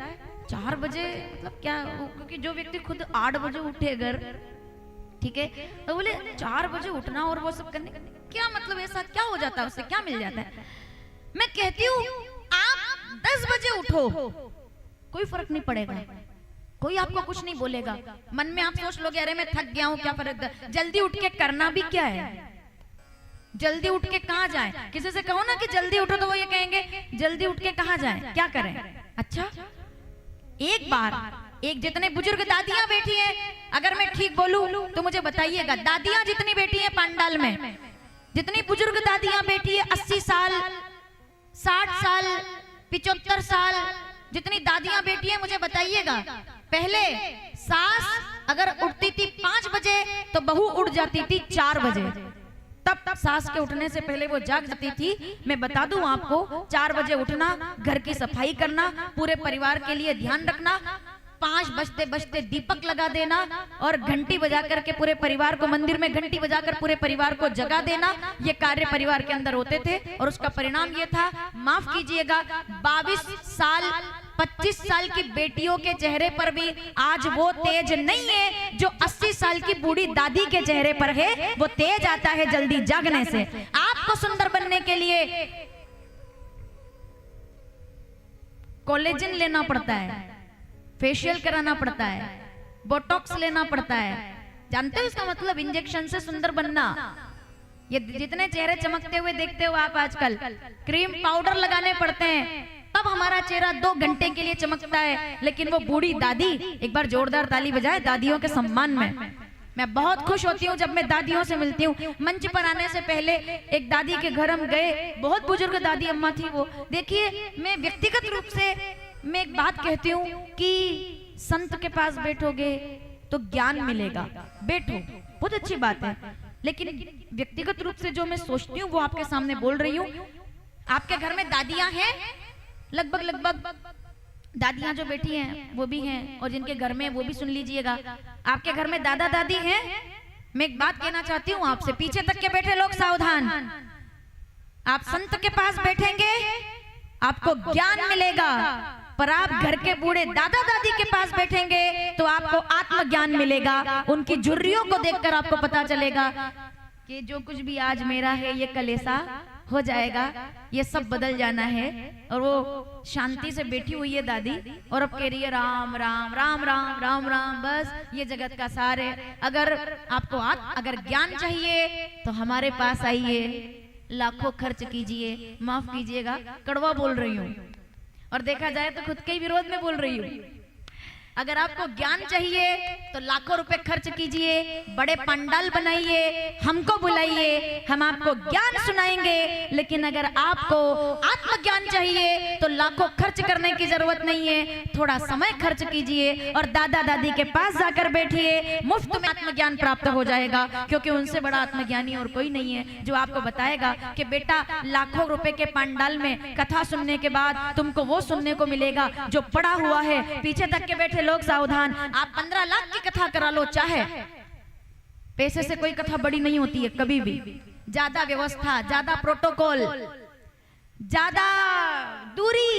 4 बजे मतलब क्या, क्योंकि जो व्यक्ति खुद 8 बजे उठे अगर, ठीक है, तो बोले 4 बजे उठना और वो सब करने, क्या मतलब ऐसा क्या हो जाता है, उससे क्या मिल जाता है? मैं कहती हूँ आप 10 बजे उठो, कोई फर्क नहीं पड़ेगा, कोई आपको कुछ नहीं बोलेगा। मन में आप सोच लोगे अरे मैं थक गया हूँ, क्या फर्क, जल्दी उठ के करना भी क्या है, जल्दी उठ के कहाँ जाए? किसी से कहो ना कि जल्दी उठो तो वो ये कहेंगे जल्दी उठ के कहाँ जाए, क्या करें? अच्छा एक बार एक जितने बुजुर्ग दादियां बैठी हैं, अगर मैं ठीक बोलूं तो मुझे बताइएगा, दादियां जितनी बैठी हैं पांडाल में, जितनी बुजुर्ग दादियां बैठी है 80 साल 60 साल 75 साल जितनी दादियां बैठी है, मुझे बताइएगा पहले सास अगर उठती थी 5 बजे तो बहू उठ जाती थी 4 बजे। तब सास के उठने से पहले वो जाग जाती थी। मैं बता दूं आपको, 4 बजे उठना, घर की सफाई करना, पूरे परिवार के लिए ध्यान रखना, 5 बजते बजते दीपक लगा देना और घंटी बजा करके पूरे परिवार को, मंदिर में घंटी बजाकर पूरे परिवार को जगा देना, ये कार्य परिवार के अंदर होते थे। और उसका परिणाम ये था, माफ कीजिएगा, 22 साल 25 साल की बेटियों के चेहरे पर भी आज वो तेज नहीं है जो 80 साल की बूढ़ी दादी के चेहरे पर है। वो तेज आता है जल्दी जागने से। आपको सुंदर बनने के लिए कोलेजन लेना पड़ता है, फेशियल कराना पड़ता है, बोटॉक्स लेना पड़ता है, जानते हो इसका मतलब? इंजेक्शन से सुंदर बनना। ये जितने चेहरे चमकते हुए देखते हो आप आजकल, क्रीम पाउडर लगाने पड़ते हैं, तब हमारा चेहरा 2 घंटे के लिए चमकता है। लेकिन वो बूढ़ी दादी, एक बार जोरदार ताली बजाए दादियों के सम्मान में। मैं बहुत खुश होती हूँ जब मैं दादियों से मिलती हूँ। मंच पर आने से पहले एक दादी के घर हम गए, बहुत बुजुर्ग दादी अम्मा थी वो। देखिए, मैं व्यक्तिगत रूप से मैं एक बात कहती हूँ कि संत के पास बैठोगे तो ज्ञान मिलेगा, बैठो, बहुत अच्छी बात है। लेकिन व्यक्तिगत रूप से जो मैं सोचती हूँ वो आपके सामने बोल रही हूँ। आपके घर में दादियां हैं, लगभग दादियां जो बैठी हैं वो भी हैं, और जिनके घर में वो भी सुन लीजिएगा। आपके घर में दादा दादी हैं? मैं एक बात कहना चाहती हूँ आपसे, पीछे तक के बैठे लोग सावधान। आप संत के पास बैठेंगे आपको ज्ञान मिलेगा, पर आप घर के बूढ़े दादा दादी के पास बैठेंगे तो आपको आत्मज्ञान मिलेगा। उनकी झुर्रियों को देखकर आपको पता चलेगा कि जो कुछ भी आज मेरा है ये कल ऐसा हो जाएगा, ये सब बदल जाना है। और वो शांति से बैठी हुई है दादी, और अब कह रही है राम राम राम राम राम राम, बस ये जगत का सार है। अगर आपको अगर ज्ञान चाहिए तो हमारे पास आइए, लाखों खर्च कीजिए, माफ कीजिएगा कड़वा बोल रही हूँ, और देखा जाए तो खुद के ही विरोध में बोल रही हूँ। अगर आपको ज्ञान चाहिए तो लाखों रुपए खर्च कीजिए, बड़े पंडाल बनाइए, हमको बुलाइए, हम आपको ज्ञान सुनाएंगे। लेकिन अगर आपको आत्मज्ञान चाहिए तो लाखों खर्च करने की जरूरत नहीं है, थोड़ा समय खर्च कीजिए और दादा दादी के पास जाकर बैठिए, मुफ्त में आत्मज्ञान प्राप्त हो जाएगा। क्योंकि उनसे बड़ा आत्मज्ञानी और कोई नहीं है जो आपको बताएगा कि बेटा लाखों रुपए के पंडाल में कथा सुनने के बाद तुमको वो सुनने को मिलेगा जो पड़ा हुआ है। पीछे तक के बैठे लोग सावधान, आप 15 लाख की कथा करा लो, चाहे पैसे से कोई कथा बड़ी नहीं होती है कभी भी। ज्यादा व्यवस्था, ज्यादा प्रोटोकॉल, ज्यादा दूरी,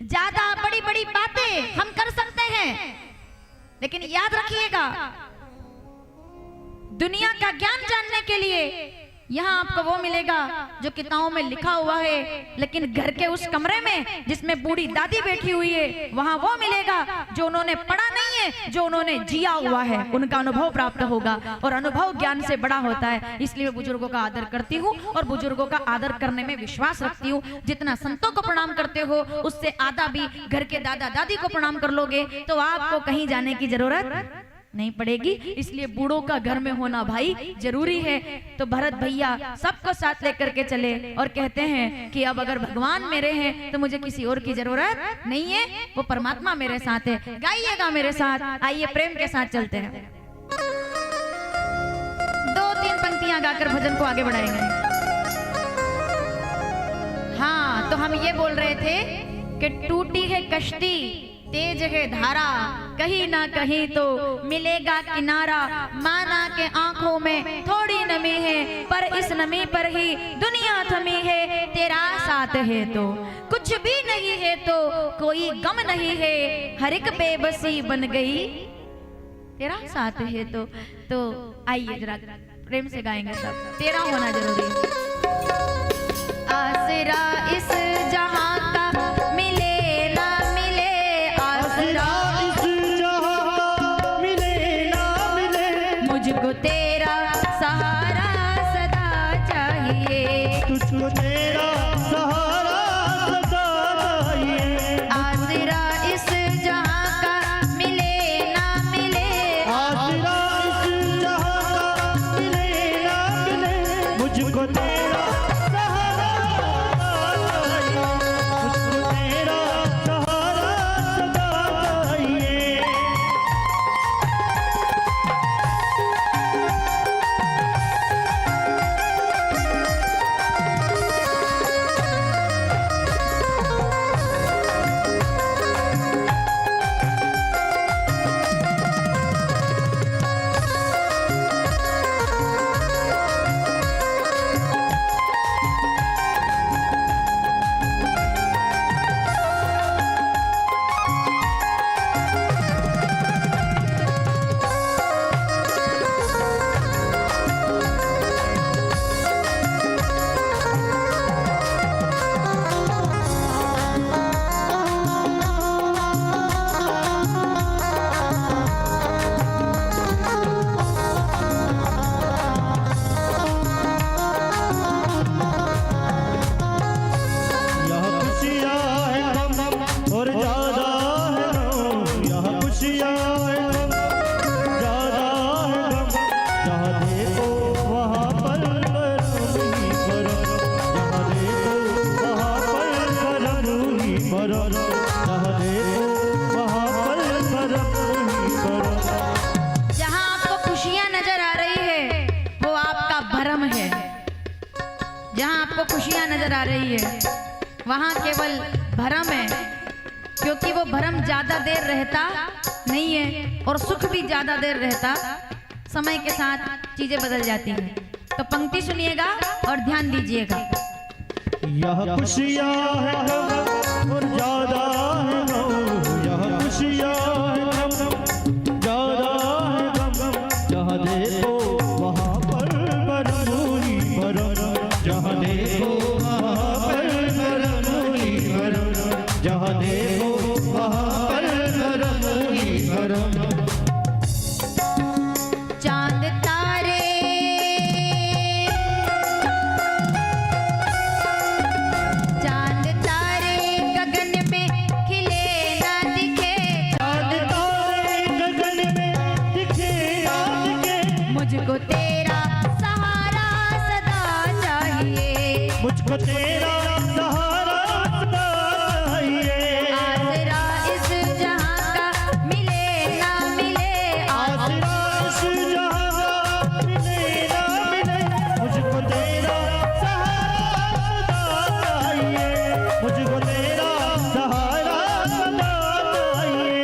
ज्यादा बड़ी बड़ी बातें हम कर सकते हैं, लेकिन याद रखिएगा दुनिया का ज्ञान जानने के लिए यहाँ आपको वो मिलेगा जो किताबों में लिखा हुआ है, लेकिन घर के उस कमरे में जिसमें बूढ़ी दादी बैठी हुई है वहां वो मिलेगा जो उन्होंने पढ़ा नहीं है, जो उन्होंने जिया हुआ है, उनका अनुभव प्राप्त होगा। और अनुभव ज्ञान से बड़ा होता है, इसलिए बुजुर्गों का आदर करती हूँ और बुजुर्गों का आदर करने में विश्वास रखती हूँ। जितना संतों को प्रणाम करते हो उससे आधा भी घर के दादा दादी को प्रणाम कर लोगे तो आपको कहीं जाने की जरूरत नहीं पड़ेगी। इसलिए बूढ़ों का घर में होना भाई जरूरी है। तो भरत भैया सबको साथ लेकर के चले और कहते हैं कि अब अगर भगवान मेरे हैं तो मुझे किसी और की जरूरत नहीं है, वो परमात्मा मेरे साथ है। गाइएगा मेरे साथ, आइए प्रेम के साथ चलते हैं। 2-3 पंक्तियां गाकर भजन को आगे बढ़ाएंगे। हाँ, तो हम ये बोल रहे थे कि टूटी है कश्ती, तेज है धारा, कहीं ना कहीं तो मिलेगा किनारा। माना के आंखों में थोड़ी नमी है, पर इस नमी पर ही दुनिया थमी है। तेरा साथ है तो कुछ भी नहीं है, तो कोई गम नहीं है, हर एक बेबसी बन गई तेरा साथ है तो आइए जरा प्रेम से गाएंगे सब। तेरा होना जरूरी है। आसरा इस जहां का मिले ना मिले, आसरा मुझको तेरा सहारा सदा चाहिए, तुझको तेरा सहारा सदा चाहिए। आसरा इस जहां का मिले ना मिले, आसरा इस जहां का मिले ना मिले, मुझको तेरा सहारा चाहिए, मुझको तेरा सहारा सदा चाहिए। जहाँ आपको खुशियाँ नजर आ रही है वहाँ केवल भरम है, क्योंकि वो भरम ज्यादा देर रहता नहीं है और सुख भी ज्यादा देर रहता। समय के साथ चीजें बदल जाती हैं। तो पंक्ति सुनिएगा और ध्यान दीजिएगा। यह खुशियाँ है गम और ज्यादा है गम, यह खुशियाँ है गम ज्यादा है गम, जहाँ देखो वहाँ पर भरम ही भरम, जहाँ देखो वहाँ पर भरम ही भरम, जहाँ देखो वहाँ पर भरम ही भरम। चांद तारे चांद तारे गगन में खिले ना दिखे, चांद तारे गगन में दिखे ना दिखे, मुझको तेरा सहारा सदा चाहिए, मुझको तेरा सहारा सदा चाहिए। आसरा इस जहां का मिले ना मिले, आसरा इस जहां का मिले ना मिले, मुझको तेरा सहारा सदा चाहिए, मुझको तेरा सहारा सदा चाहिए।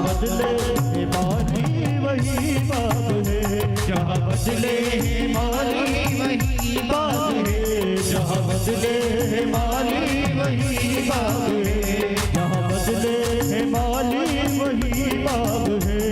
बदले माली वही बात है, जहाँ बदले माली वही बात है, जहाँ बदले माली वही बात है।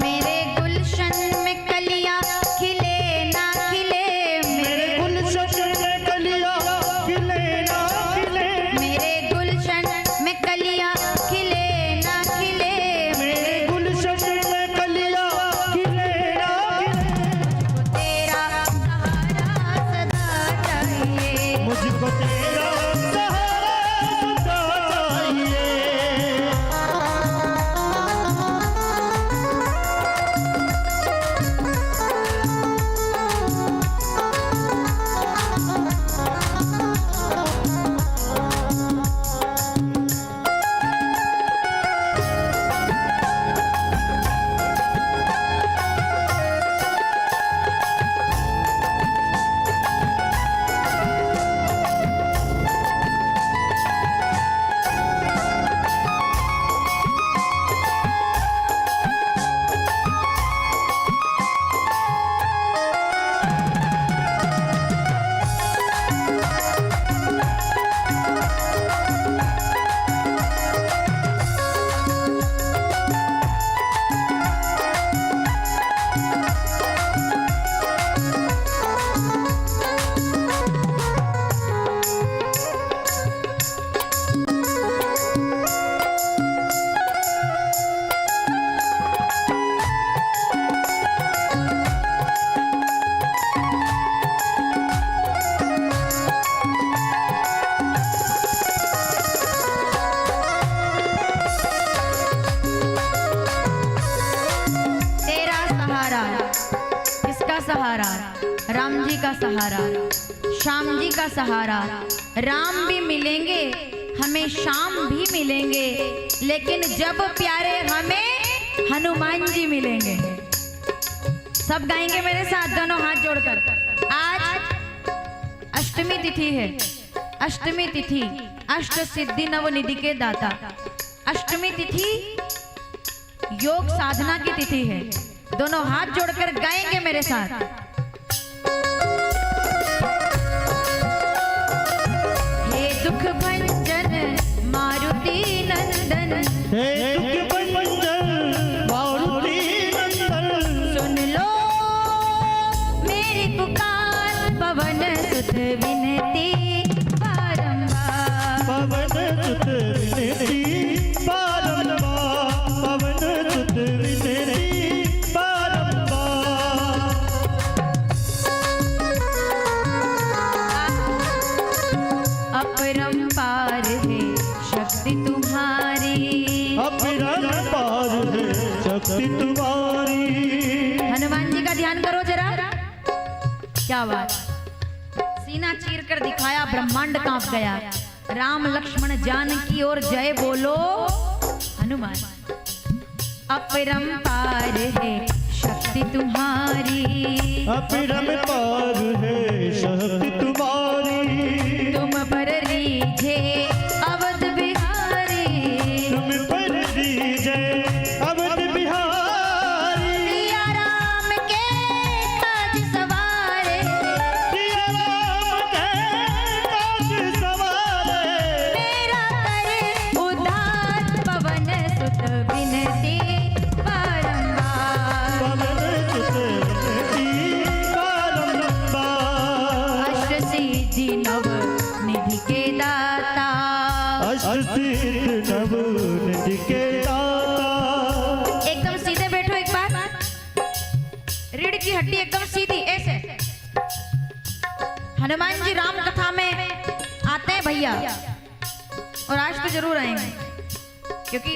मेरे गुलशन में कलियां खिले ना खिले, मेरे गुलशन में कलियां खिले ना खिले, मेरे गुलशन में कलियां खिले ना खिले, मेरे गुलशन में कलियां खिले ना खिले, तेरा सहारा सदा चाहिए, मुझको तेरा सहारा सदा चाहिए। का सहारा, श्याम जी का सहारा। राम भी मिलेंगे हमें, श्याम भी मिलेंगे, लेकिन जब प्यारे हमें हनुमान जी मिलेंगे। सब गाएंगे मेरे साथ, दोनों हाथ जोड़कर। आज अष्टमी तिथि है, अष्टमी तिथि अष्ट सिद्धि नवनिधि के दाता। अष्टमी तिथि योग साधना की तिथि है। दोनों हाथ जोड़कर गाएंगे मेरे साथ। हे दुख भंजन मारुति नंदन, हे दुख भंजन मारुति नंदन, सुन लो मेरी पुकार, पवन सुत विनती बारंबार। पवन सुत विनती बारंबार, पवन सुत विनती बारंबार। अपरंपार है शक्ति तुम्हारी, अपरंपार है शक्ति तुम्हारी। हनुमान जी का ध्यान करो जरा, क्या बात। सीना चीर कर दिखाया, ब्रह्मांड कांप गया। राम लक्ष्मण जानकी और जय बोलो हनुमान। अपरंपार है शक्ति तुम्हारी, अपरंपार है शक्ति तुम्हारी। तुम पर रीझे अवध बिहारी, तुम पर रीझे अवध बिहारी। सिया राम के काज सवारे, सिया राम के काज सवारे। मेरा करे उद्धार, पवन सुत विनती बारंबार। पवन सुत विनती बारंबार। अष्ट सिद्धि नव निधि के दाता, अष्ट सिद्धि नव निधि के दाता। एकदम सीधे बैठो एक बार। रीढ़ की हड्डी एकदम सीधी ऐसे। हनुमान जी राम कथा में आते हैं भैया, और आज तो जरूर आएंगे, क्योंकि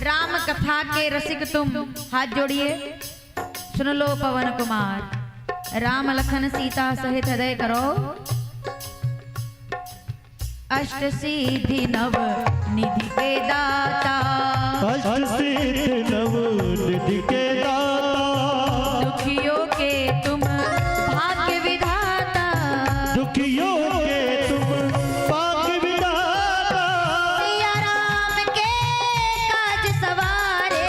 राम कथा के रसिक तुम। हाथ जोड़िए, सुन लो पवन कुमार। राम लखन सीता सहित हृदय करो, अष्ट सिद्धि नव निधि के दाता। अष्ट सिद्धि नव निधि के दाता। दुखियों के तुम भाग्य विधाता, दुखियों के तुम भाग्य विधाता। सिया राम के काज सवारे,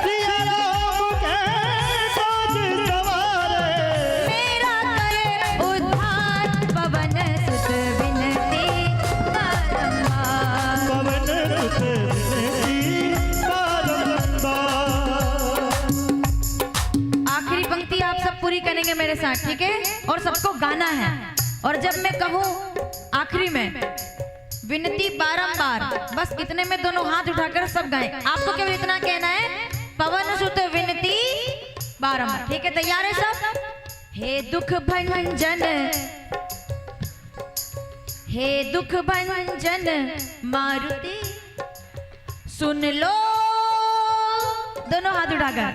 सिया राम के काज सवारे। मेरा करे उद्धार, पवन सुत विनती बारंबार। पवन सुत विनती बारंबार। आखिरी पंक्ति आप सब पूरी करेंगे मेरे साथ, ठीक है? और सबको गाना है। और जब मैं कहूँ आखिरी में विनती बारंबार, बस इतने में दोनों हाथ उठाकर सब गाएं। आपको केवल इतना कहना है, पवन सुत विनती बारंबार। ठीक है, तैयार है सब? हे दुख भंजन, हे दुख भंजन मारुति, सुन लो, दोनों हाथ उठाकर,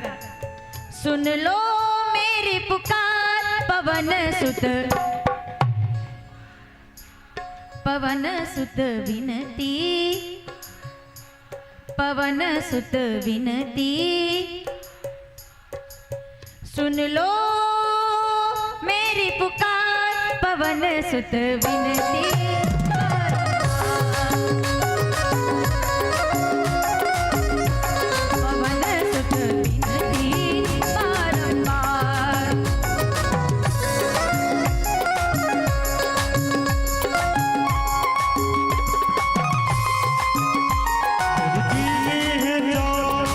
सुन लो मेरी पुकार, पवन सुत, पवन सुत विनती, पवन सुत विनती, सुन लो मेरी पुकार, पवन सुत विनती। पवन सुत विनती बारंबार।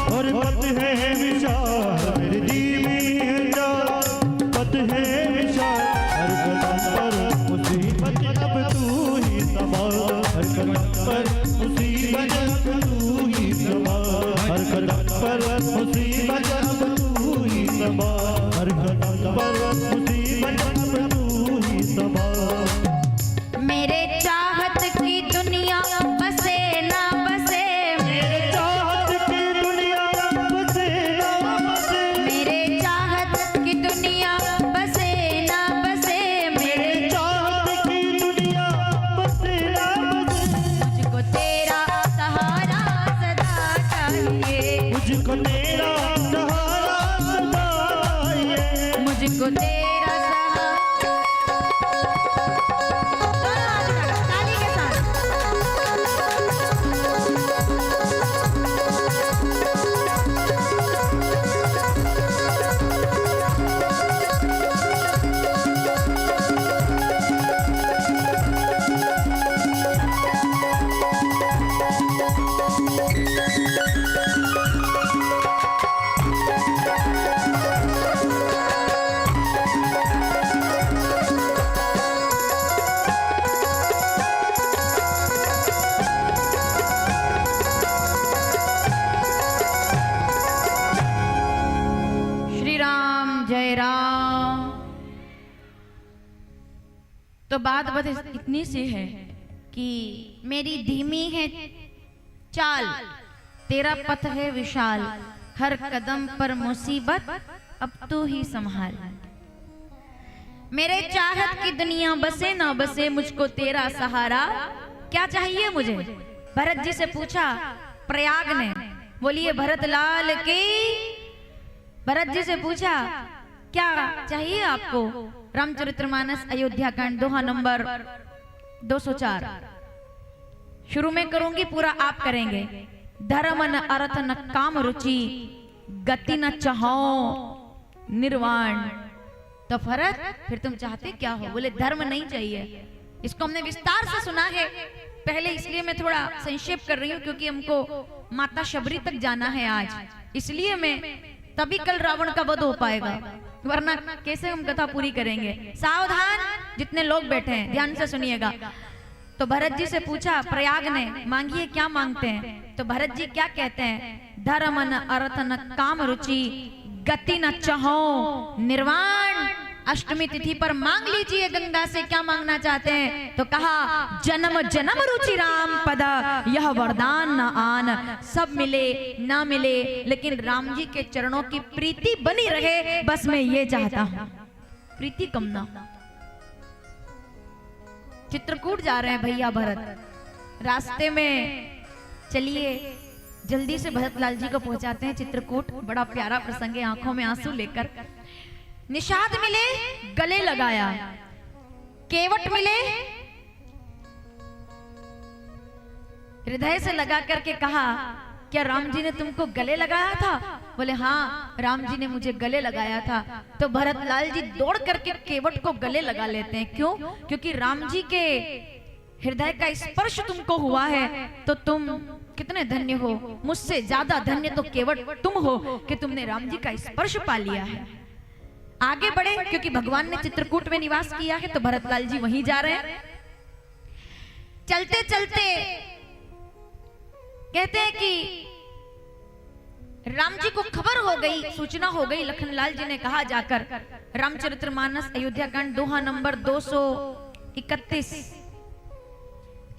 और पत है विशाल, मेरे दिल में है जान, पत है विशाल। हर कदम पर मुसीबत अब तू ही संभाल, हर कदम पर मुसीबत अब तू ही संभाल, हर कदम पर मुसीबत अब तू ही संभाल, हर कदम पर मुसीबत अब तू ही संभाल। मेरे चाहत की दुनिया बसे ना बसे, मेरे चाहत की दुनिया बसे ना बसे, मेरे चाहत की दुनिया मुझको तेरा सहारा। ताली के साथ। तो बात बस इतनी सी है कि मेरी धीमी है चाल, तेरा पथ है विशाल, हर कदम पर मुसीबत अब तू ही संभाल। मेरे चाहत की दुनिया बसे ना बसे, मुझको तेरा सहारा। क्या चाहिए मुझे? भरत जी से पूछा प्रयाग ने। बोलिए भरत लाल की। भरत जी से पूछा क्या चाहिए आपको? रामचरितमानस अयोध्या कांड दोहा नंबर 204। शुरू में करूंगी, पूरा आप करेंगे। धर्म न अर्थ न काम रुचि, गति न चाहो निर्वाण। तो भरत फिर तुम चाहते क्या हो? बोले धर्म नहीं चाहिए। इसको हमने विस्तार से सुना है पहले, इसलिए मैं थोड़ा संक्षेप कर रही हूँ क्योंकि हमको माता शबरी तक जाना है आज, इसलिए मैं तभी कल रावण का वध हो पाएगा, वरना कैसे हम कथा पूरी करेंगे। सावधान जितने लोग बैठे हैं ध्यान से सुनिएगा। तो भरत जी से पूछा प्रयाग ने, मांगिए क्या मांगते हैं? तो भरत जी क्या कहते हैं? धर्म न अर्थ न काम रुचि, गति न चाहो निर्वाण। अष्टमी तिथि पर मांग लीजिए गंगा से क्या मांगना चाहते हैं। तो कहा जन्म जन्म रुचि राम पद, यह वरदान न आन। सब मिले ना मिले लेकिन राम जी के चरणों की प्रीति बनी रहे, बस मैं ये चाहता हूं, प्रीति कम ना। चित्रकूट जा रहे हैं भैया भरत, रास्ते में चलिए जल्दी से भरत लाल जी को पहुंचाते हैं चित्रकूट। बड़ा प्यारा प्रसंग है, आंखों में आंसू लेकर। निषाद मिले गले लगाया, केवट मिले हृदय से लगा करके कहा क्या राम जी ने तुमको गले लगाया था? बोले हाँ राम जी ने मुझे गले लगाया था। तो भरत लाल जी दौड़ करके केवट को गले लगा लेते हैं। क्यों? क्योंकि राम जी के हृदय का स्पर्श तुमको हुआ है तो तुम कितने धन्य हो। मुझसे ज्यादा धन्य तो केवट तुम हो कि तुमने राम जी का स्पर्श पा लिया है। आगे बढ़े क्योंकि भगवान ने चित्रकूट में निवास किया है तो भरतलाल जी वहीं जा रहे हैं। चलते चलते कहते हैं कि राम जी को खबर हो गई, सूचना हो गई। लखनलाल जी ने कहा जाकर, रामचरितमानस अयोध्या कांड दोहा नंबर 231।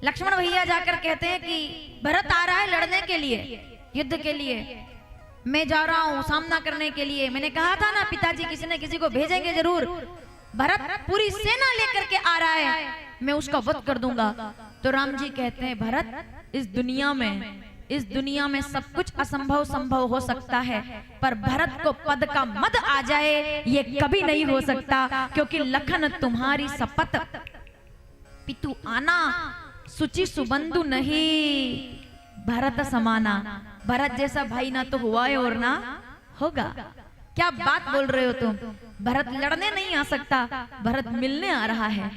लक्ष्मण भैया जाकर कहते हैं कि भरत आ रहा है लड़ने के लिए, युद्ध के लिए। मैं जा रहा हूं सामना करने के लिए। मैंने कहा था ना पिताजी किसी न किसी को भेजेंगे जरूर। भरत पूरी सेना लेकर के आ रहा है, मैं उसका वध कर दूंगा। तो राम जी कहते हैं भरत इस दुनिया में सब कुछ असंभव संभव हो सकता है, पर भरत को पद का मद आ जाए ये कभी नहीं हो सकता। क्योंकि लखन तुम्हारी शपथ पितु आना, सुचि सुबंधु नहीं भरत समाना। भरत जैसा भाई ना तो हुआ है और ना होगा। क्या बात बोल रहे हो तुम? भरत लड़ने नहीं आ सकता, भरत मिलने आ रहा है।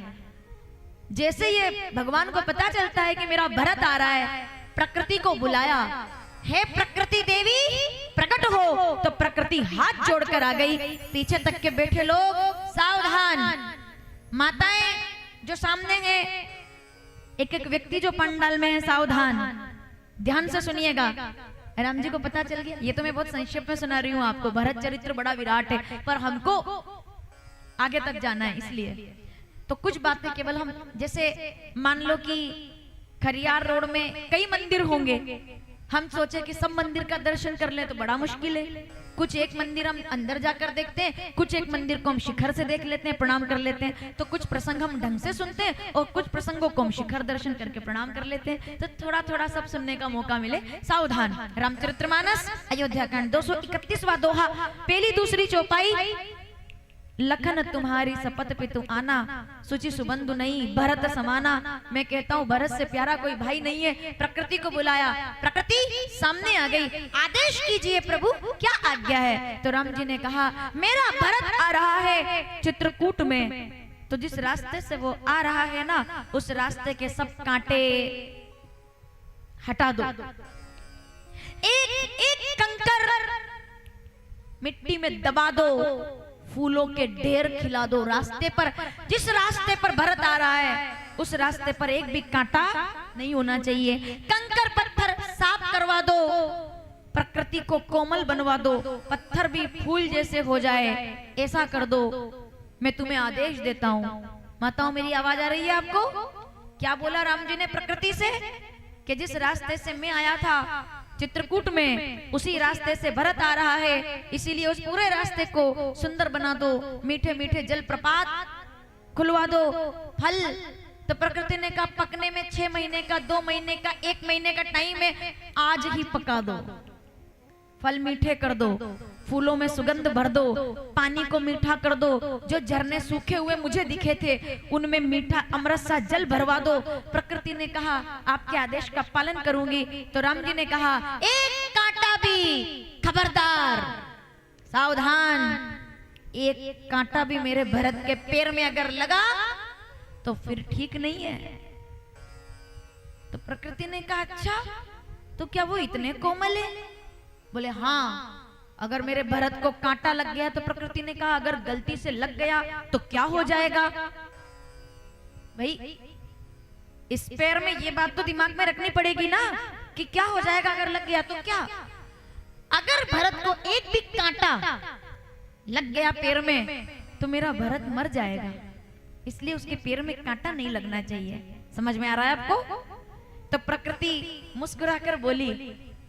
जैसे ये भगवान को पता चलता है कि मेरा भरत आ रहा है, प्रकृति को बुलाया, हे प्रकृति देवी प्रकट हो। तो प्रकृति हाथ जोड़कर आ गई। पीछे तक के बैठे लोग सावधान, माताएं जो सामने हैं, एक एक व्यक्ति जो पंडाल में है सावधान, ध्यान से सुनिएगा। राम जी को पता चल गया। ये तो मैं बहुत संक्षेप में सुना रही हूँ आपको, भरत चरित्र बड़ा विराट है पर हमको आगे तक जाना है, इसलिए तो कुछ बातें केवल हम, जैसे मान लो कि खरियार रोड में कई मंदिर होंगे, हम सोचे कि सब मंदिर का दर्शन कर ले तो बड़ा मुश्किल है। कुछ एक मंदिर हम अंदर जाकर देखते हैं, कुछ एक मंदिर को हम शिखर से देख लेते हैं, प्रणाम कर लेते हैं। तो कुछ प्रसंग हम ढंग से सुनते हैं और कुछ प्रसंगों को हम शिखर दर्शन करके प्रणाम कर लेते हैं। तो थोड़ा थोड़ा सब सुनने का मौका मिले, सावधान। रामचरितमानस अयोध्या कांड 231वां दोहा, पहली दूसरी चौपाई। लखन तुम्हारी शपथ पे तू आना, सुचि सुबंधु नहीं भरत समाना। मैं कहता हूँ भरत से प्यारा कोई भाई नहीं है। प्रकृति को बुलाया, प्रकृति सामने आ गई। आदेश कीजिए प्रभु, क्या आज्ञा है? तो राम जी ने कहा, मेरा भरत आ रहा है चित्रकूट में, तो जिस रास्ते से वो आ रहा है ना, उस रास्ते के सब कांटे हटा दो, एक एक कंकर मिट्टी में दबा दो, फूलों के ढेर खिला दो। रास्ते पर, जिस रास्ते पर भरत आ रहा है उस रास्ते पर एक भी कांटा नहीं होना चाहिए। कंकर पत्थर साफ करवा दो, प्रकृति को कोमल बनवा दो, पत्थर भी फूल जैसे हो जाए, ऐसा कर दो। मैं तुम्हें आदेश देता हूँ। माताओं, मेरी आवाज आ रही है आपको? क्या बोला राम जी ने प्रकृति से? कि जिस रास्ते से मैं आया था चित्रकूट में, उसी रास्ते से भरत आ रहा है, इसीलिए उस पूरे रास्ते को सुंदर बना दो, मीठे मीठे जल प्रपात खुलवा दो। फल तो प्रकृति ने कहा पकने में 6 महीने का, 2 महीने का, 1 महीने का टाइम है, आज ही पका दो। फल मीठे कर दो, फूलों में सुगंध भर दो, पानी को मीठा कर दो। जो झरने सूखे हुए मुझे दिखे थे उनमें मीठा अमृत सा जल भरवा दो। प्रकृति ने कहा आपके आदेश का पालन करूंगी। तो राम जी ने कहा, एक कांटा भी, खबरदार, सावधान, एक कांटा भी मेरे भरत के पैर में अगर लगा तो फिर ठीक नहीं है। तो प्रकृति ने कहा, अच्छा तो क्या वो इतने कोमल है? बोले हाँ, अगर मेरे भरत को कांटा लग गया। तो प्रकृति ने कहा, अगर गलती से लग गया तो क्या हो जाएगा? भाई इस पैर में ये बात तो दिमाग में रखनी पड़ेगी ना कि क्या हो जाएगा अगर लग गया तो क्या? अगर भरत को एक भी कांटा लग गया पैर में तो मेरा भरत मर जाएगा, इसलिए उसके पैर में कांटा नहीं लगना चाहिए। समझ में आ रहा है आपको? तो प्रकृति मुस्कुराकर बोली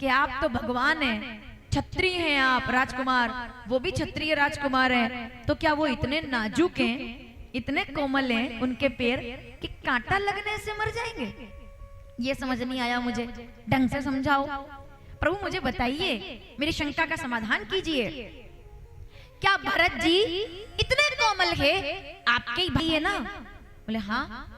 कि आप तो भगवान हैं, क्षत्रिय हैं आप, राजकुमार, वो भी क्षत्रिय राजकुमार हैं, तो क्या वो इतने नाजुक हैं, इतने कोमल हैं उनके पैर कि कांटा लगने से मर जाएंगे? ये समझ नहीं आया मुझे, ढंग से समझाओ प्रभु, मुझे बताइए, मेरी शंका का समाधान कीजिए। क्या भरत जी इतने कोमल है? आपके ही भाई है ना? बोले हाँ।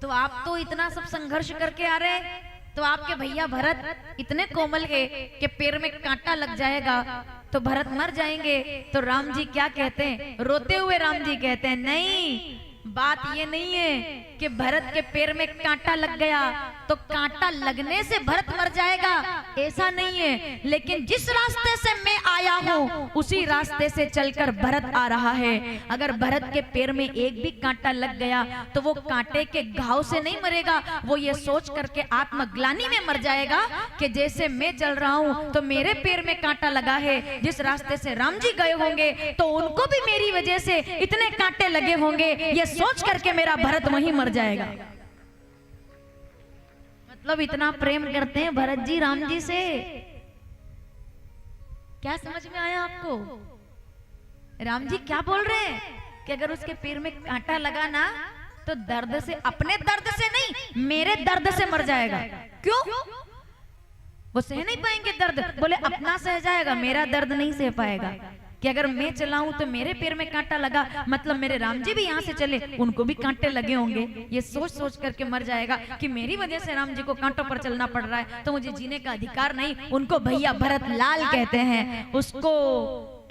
तो आप तो इतना सब संघर्ष करके आ रहे हैं, तो आपके भैया भरत इतने कोमल है कि पैर में कांटा लग जाएगा तो भरत मर जाएंगे। तो राम जी क्या कहते हैं? रोते हुए राम जी कहते हैं, नहीं, बात ये नहीं है कि भरत के पैर में कांटा लग गया तो कांटा लगने से भरत मर जाएगा, ऐसा नहीं है। लेकिन जिस रास्ते से मैं आया हूँ उसी रास्ते से चलकर भरत आ रहा है। अगर भरत के पैर में एक भी कांटा लग गया तो वो कांटे के घाव से नहीं मरेगा, वो ये सोच करके आत्मग्लानि में मर जाएगा कि जैसे मैं चल रहा हूँ तो मेरे पैर में कांटा लगा है, जिस रास्ते से राम जी गए होंगे तो उनको भी मेरी वजह से इतने कांटे लगे होंगे, ये सोच करके मेरा भरत वहीं मर जाएगा। मतलब इतना प्रेम करते हैं भरत जी राम जी से। क्या समझ में आया आपको? राम जी क्या बोल रहे हैं कि अगर उसके पैर में कांटा लगा ना तो दर्द से, अपने दर्द से नहीं, मेरे दर्द से मर जाएगा। क्यों? वो सह नहीं पाएंगे दर्द। बोले अपना सह जाएगा, मेरा दर्द नहीं सह पाएगा। कि अगर मैं चलाऊं तो मेरे पैर में कांटा लगा, मतलब मेरे राम जी भी यहाँ से चले, उनको भी कांटे लगे होंगे, ये सोच सोच करके मर जाएगा कि मेरी वजह से राम जी को कांटों पर चलना पड़ रहा है, तो मुझे जीने का अधिकार नहीं। उनको भैया भरत लाल कहते हैं, उसको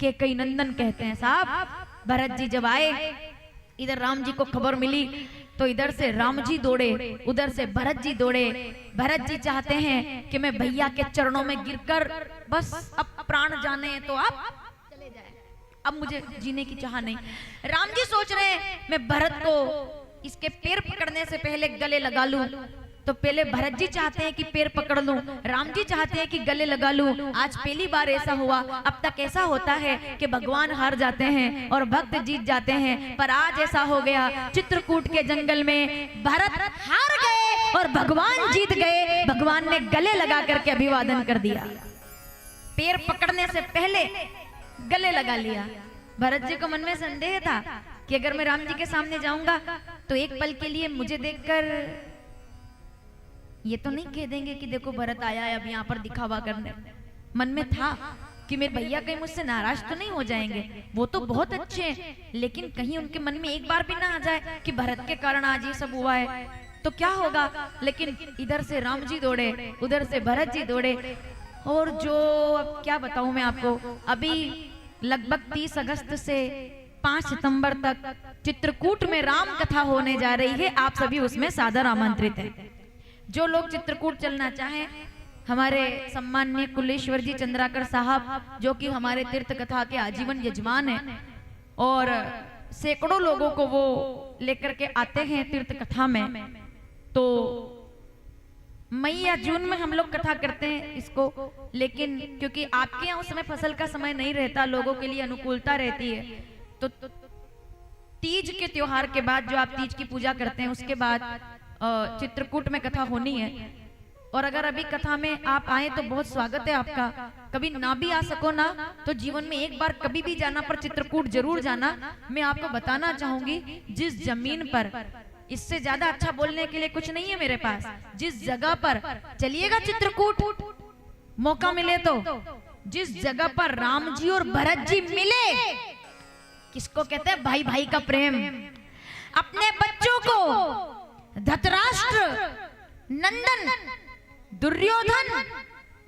केकई नंदन कहते हैं। साहब भरत जी जब आए, इधर राम जी को खबर मिली तो इधर से राम जी दौड़े, उधर से भरत जी दौड़े। भरत जी चाहते हैं कि मैं भैया के चरणों में गिरकर बस अब प्राण जाने तो आप चले जाए, अब मुझे जीने की चाह नहीं। राम जी सोच रहे हैं मैं भरत को इसके पैर पकड़ने से पहले गले लगा लूं, तो पहले भरत जी चाहते हैं कि पैर पकड़ लूं, राम जी चाहते हैं कि गले लगा लूं। आज पहली बार ऐसा हुआ। अब तक ऐसा होता है कि भगवान हार जाते हैं और भक्त जीत जाते हैं, पर आज ऐसा हो गया चित्रकूट के जंगल में भरत हार गए और भगवान जीत गए। भगवान ने गले लगा करके अभिवादन कर दिया, पैर पकड़ने से पहले गले लगा लिया। भरत जी को मन में संदेह था कि अगर मैं राम जी के सामने जाऊंगा तो एक पल के लिए मुझे देखकर ये तो नहीं कह देंगे कि देखो भरत आया है अब यहाँ पर दिखावा करने। मन में था कि मेरे भैया कहीं मुझसे नाराज तो नहीं हो जाएंगे, वो तो बहुत अच्छे हैं, लेकिन कहीं उनके मन में एक बार भी ना आ जाए कि भरत के कारण आज ये सब हुआ है तो क्या होगा। लेकिन इधर से राम जी दौड़े, उधर से भरत जी दौड़े, और जो अब क्या बताऊं मैं आपको, अभी लगभग 30 अगस्त से 5 सितंबर तक चित्रकूट में राम कथा होने जा रही है। आप सभी उसमें सादर आमंत्रित हैं। जो लोग चित्रकूट चलना चाहें, हमारे सम्माननीय कुलेश्वर जी चंद्राकर साहब जो कि हमारे तीर्थ कथा के आजीवन यजमान हैं और सैकड़ों लोगों को वो लेकर के आते हैं तीर्थ कथा में, तो मई या जून में हम लोग कथा करते हैं इसको, लेकिन क्योंकि आपके यहाँ उस समय फसल का समय नहीं रहता, लोगों के लिए अनुकूलता रहती है, तो तीज के त्योहार के बाद, जो आप तीज की पूजा करते हैं उसके बाद चित्रकूट में कथा होनी है। और अगर अभी कथा में आप आए तो बहुत स्वागत है आपका। कभी ना भी आ सको ना तो जीवन में एक बार कभी भी जाना, पर चित्रकूट जरूर जाना। मैं आपको बताना चाहूंगी, जिस जमीन पर, इससे ज्यादा अच्छा बोलने के लिए कुछ नहीं है मेरे पास, जिस जगह पर चलिएगा चित्रकूट, मौका मिले तो, जिस जगह पर राम जी और भरत जी मिले, किसको कहते हैं भाई भाई का प्रेम, अपने बच्चों को धृतराष्ट्र, नंदन, दुर्योधन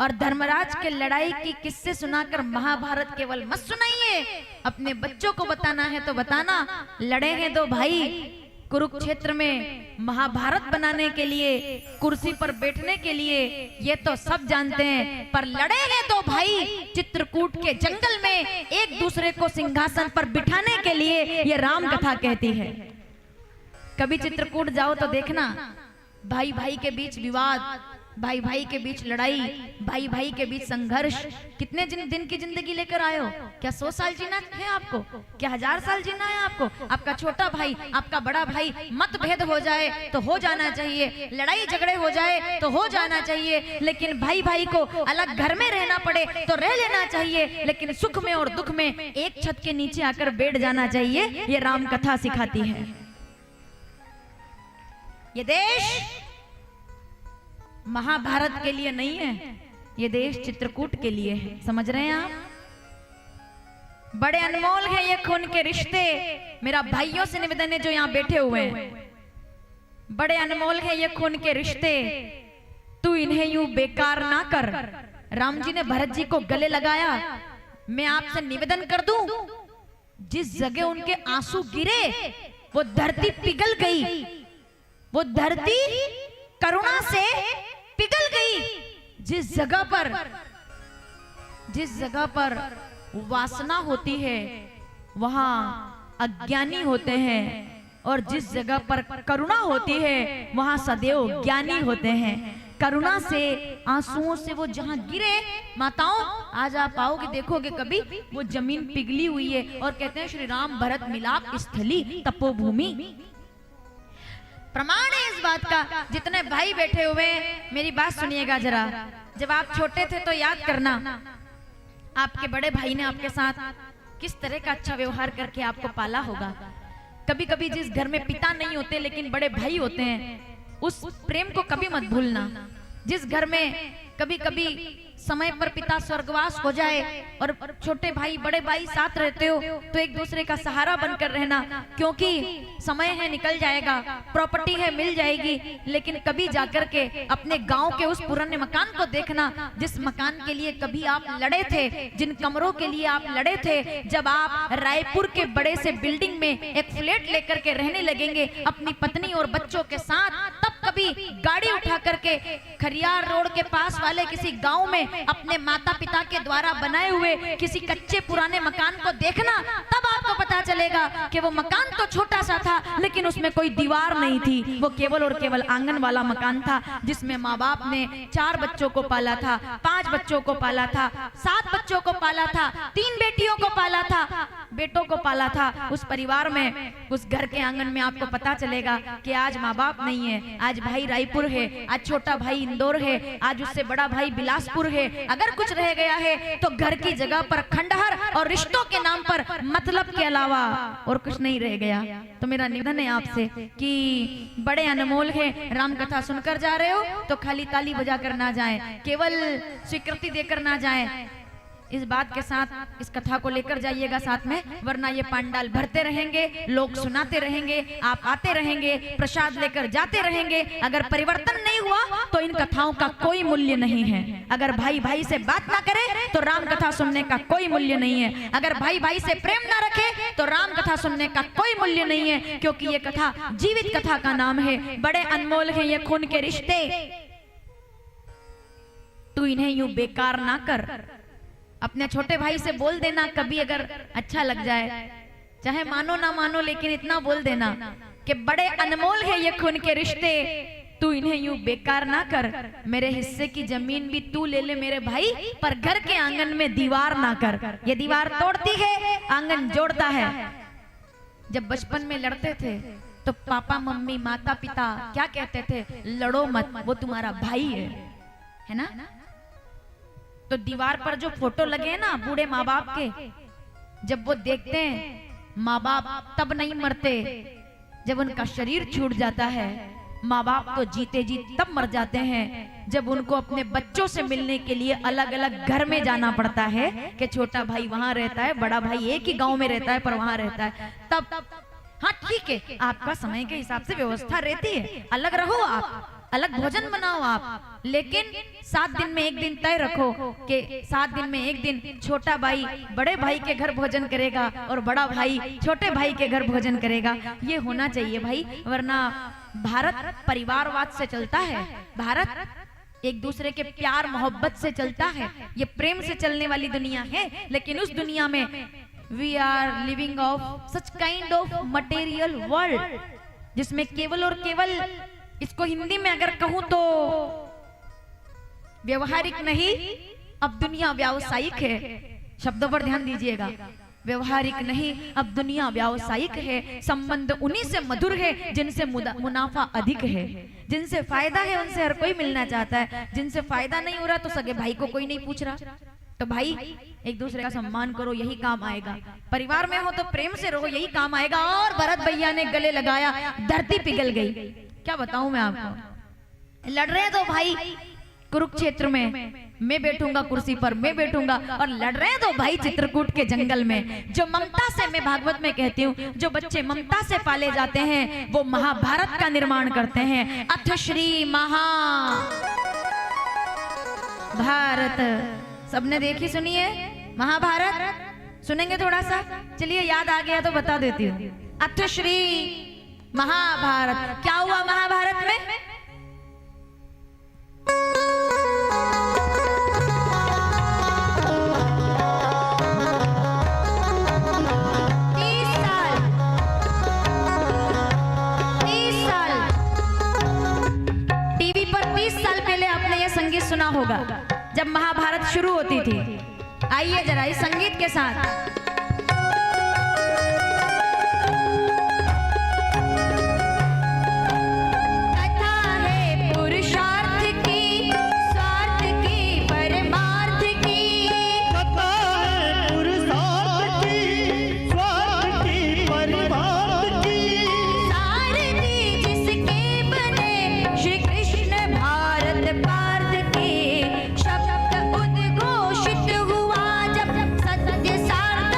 और धर्मराज के लड़ाई की किस्से सुनाकर महाभारत केवल मत सुनाइए, अपने बच्चों को बताना है तो बताना। लड़े हैं दो भाई कुरुक्षेत्र में महाभारत बनाने के लिए, कुर्सी पर बैठने के लिए, ये तो सब जानते हैं, पर लड़े हैं दो भाई चित्रकूट के जंगल में एक दूसरे को सिंहासन पर बिठाने के लिए, ये राम कथा कहती है। कभी चित्रकूट जाओ तो देखना, भाई भाई के बीच विवाद, भाई भाई के बीच लड़ाई, भाई भाई के बीच संघर्ष। कितने दिन की जिंदगी लेकर आए हो? क्या 100 साल जीना है आपको? क्या 1000 साल जीना है आपको? आपका छोटा भाई, आपका बड़ा भाई, मतभेद हो जाए तो हो जाना चाहिए, लड़ाई झगड़े हो जाए तो हो जाना चाहिए, लेकिन भाई भाई को अलग घर में रहना पड़े तो रह लेना चाहिए, लेकिन सुख में और दुख में एक छत के नीचे आकर बैठ जाना चाहिए। ये राम कथा सिखाती है। ये देश महाभारत के लिए नहीं है, ये देश चित्रकूट के लिए है। समझ रहे हैं आप? बड़े अनमोल है ये खून के रिश्ते। मेरा भाइयों से निवेदन है जो यहाँ बैठे हुए हैं, बड़े अनमोल है ये खून के रिश्ते, तू इन्हें यूं बेकार ना कर। राम जी ने भरत जी को गले लगाया। मैं आपसे निवेदन कर दूं, जिस जगह उनके आंसू गिरे वो धरती पिघल गई, वो धरती करुणा से पिघल गई। जिस जगह पर वासना होती है वहां अज्ञानी होते हैं, और जिस जगह पर करुणा होती है वहां सदैव ज्ञानी होते हैं। करुणा से, आंसुओं से वो जहां गिरे, माताओं आज आप आओगे देखोगे कभी, वो जमीन पिघली हुई है। और कहते हैं श्री राम भरत मिलाप स्थली तपोभूमि। प्रमाण है इस बात का। जितने भाई बैठे हुए हैं मेरी बात सुनिएगा जरा। जब आप छोटे थे तो याद करना, आपके बड़े भाई ने आपके साथ किस तरह का अच्छा व्यवहार करके आपको पाला होगा। कभी कभी जिस घर में पिता नहीं होते लेकिन बड़े भाई होते हैं, उस प्रेम को कभी मत भूलना। जिस घर में कभी कभी समय पर पिता स्वर्गवास हो जाए और छोटे भाई बड़े भाई साथ रहते हो तो एक दूसरे का सहारा बनकर रहना, क्योंकि समय है निकल जाएगा, प्रॉपर्टी है मिल जाएगी, लेकिन कभी जाकर के अपने गांव के उस पुराने मकान को देखना जिस मकान के लिए कभी आप लड़े थे, जिन कमरों के लिए आप लड़े थे। जब आप रायपुर के बड़े से बिल्डिंग में एक फ्लैट लेकर के रहने लगेंगे अपनी पत्नी और बच्चों के साथ, तब कभी गाड़ी उठा करके खरियार रोड के पास वाले किसी गांव में अपने माता पिता के द्वारा बनाए हुए किसी कच्चे पुराने मकान को देखना, तब आपको पता चलेगा कि वो मकान तो छोटा सा था लेकिन उसमें कोई दीवार नहीं थी, वो केवल और केवल आंगन वाला मकान था, जिसमें माँ बाप ने 4 बच्चों को पाला था, 5 बच्चों को पाला था, 7 बच्चों को पाला था, 3 बेटियों को पाला था, बेटों को पाला था। उस परिवार में, उस घर के आंगन में आपको पता चलेगा कि आज माँ बाप नहीं है, आज भाई रायपुर है, आज छोटा भाई इंदौर है, आज उससे बड़ा भाई बिलासपुर है। अगर कुछ रह गया है तो घर की जगह पर खंडहर और रिश्तों के नाम पर मतलब के अलावा और कुछ नहीं रह गया। तो मेरा निवेदन है आपसे कि बड़े अनमोल है, राम कथा सुनकर जा रहे हो तो खाली ताली बजा कर ना जाए, केवल स्वीकृति देकर ना जाए। इस बात के साथ इस कथा को लेकर जाइएगा साथ में, वरना ये पंडाल भरते रहेंगे, लोग सुनाते रहेंगे, आप आते रहेंगे, प्रसाद लेकर जाते रहेंगे। अगर परिवर्तन नहीं हुआ तो इन कथाओं का कोई मूल्य नहीं है। अगर भाई भाई से बात ना करे तो राम कथा सुनने का कोई मूल्य नहीं है। अगर भाई भाई से प्रेम ना रखे तो राम कथा सुनने का कोई मूल्य नहीं है, क्योंकि ये कथा जीवित कथा का नाम है। बड़े अनमोल है ये खून के रिश्ते, तू इन्हें यूं बेकार ना कर। अपने छोटे भाई से बोल देना कभी, अगर अच्छा लग जाए, चाहे मानो ना मानो, लेकिन इतना बोल देना कि बड़े अनमोल है ये खून के रिश्ते, तू इन्हें यूं बेकार ना कर। मेरे हिस्से की जमीन भी तू ले ले मेरे भाई, पर घर के आंगन में दीवार ना कर। ये दीवार तोड़ती है, आंगन जोड़ता है। जब बचपन में लड़ते थे तो पापा मम्मी माता पिता क्या कहते थे? लड़ो मत, वो तुम्हारा भाई है ना। तो दीवार पर जो फोटो लगे हैं ना बूढ़े माँ बाप के, जब वो देखते हैं, माँ बाप तब नहीं मरते जब उनका शरीर छूट जाता है। माँ बाप तो जीते जी तब मर जाते हैं जब उनको अपने बच्चों से मिलने के लिए अलग अलग घर में जाना पड़ता है कि छोटा भाई वहां रहता है, बड़ा भाई एक ही गांव में रहता है पर वहां रहता है। तब हाँ ठीक है, आपका समय के हिसाब से व्यवस्था रहती है, अलग रहो आप, अलग भोजन बनाओ आप, लेकिन 7 दिन में एक दिन तय रखो कि 7 दिन में एक दिन छोटा भाई बड़े भाई के घर भोजन करेगा और बड़ा भाई छोटे भाई के घर भोजन करेगा। ये होना चाहिए भाई, वरना भारत परिवारवाद से चलता है, भारत एक दूसरे के प्यार मोहब्बत से चलता है, ये प्रेम से चलने वाली दुनिया है। लेकिन उस दुनिया में we are living of such kind of material world, जिसमें केवल और केवल, इसको हिंदी में अगर कहूं तो व्यवहारिक नहीं, अब दुनिया व्यावसायिक है। शब्दों पर ध्यान दीजिएगा, व्यवहारिक नहीं, अब दुनिया व्यावसायिक है। संबंध उन्हीं से मधुर है जिनसे मुनाफा अधिक है, जिनसे फायदा है उनसे हर कोई मिलना चाहता है, जिनसे फायदा नहीं हो रहा तो सगे भाई को कोई नहीं पूछ रहा। तो भाई एक दूसरे का सम्मान करो, यही काम आएगा। परिवार में हो तो प्रेम से रहो, यही काम आएगा। और भरत भैया ने गले लगाया, धरती पिघल गई। क्या बताऊं मैं आपको, लड़ रहे तो भाई कुरुक्षेत्र में, मैं बैठूंगा कुर्सी पर, मैं बैठूंगा, और लड़ रहे तो भाई चित्रकूट के जंगल में। जो ममता से, मैं भागवत में कहती हूँ, जो बच्चे ममता से पाले जाते हैं वो महाभारत का निर्माण करते हैं। अथ श्री महाभारत, सबने देखी सुनी है महाभारत? सुनेंगे थोड़ा सा, चलिए याद आ गया तो बता देती हूँ। अथ श्री महाभारत, क्या हुआ महाभारत में? टीवी पर 30 साल पहले आपने यह संगीत सुना होगा जब महाभारत शुरू होती थी। आइए जरा इस संगीत के साथ। शब्द उद्घोषित हुआ जब सत्य सार्थ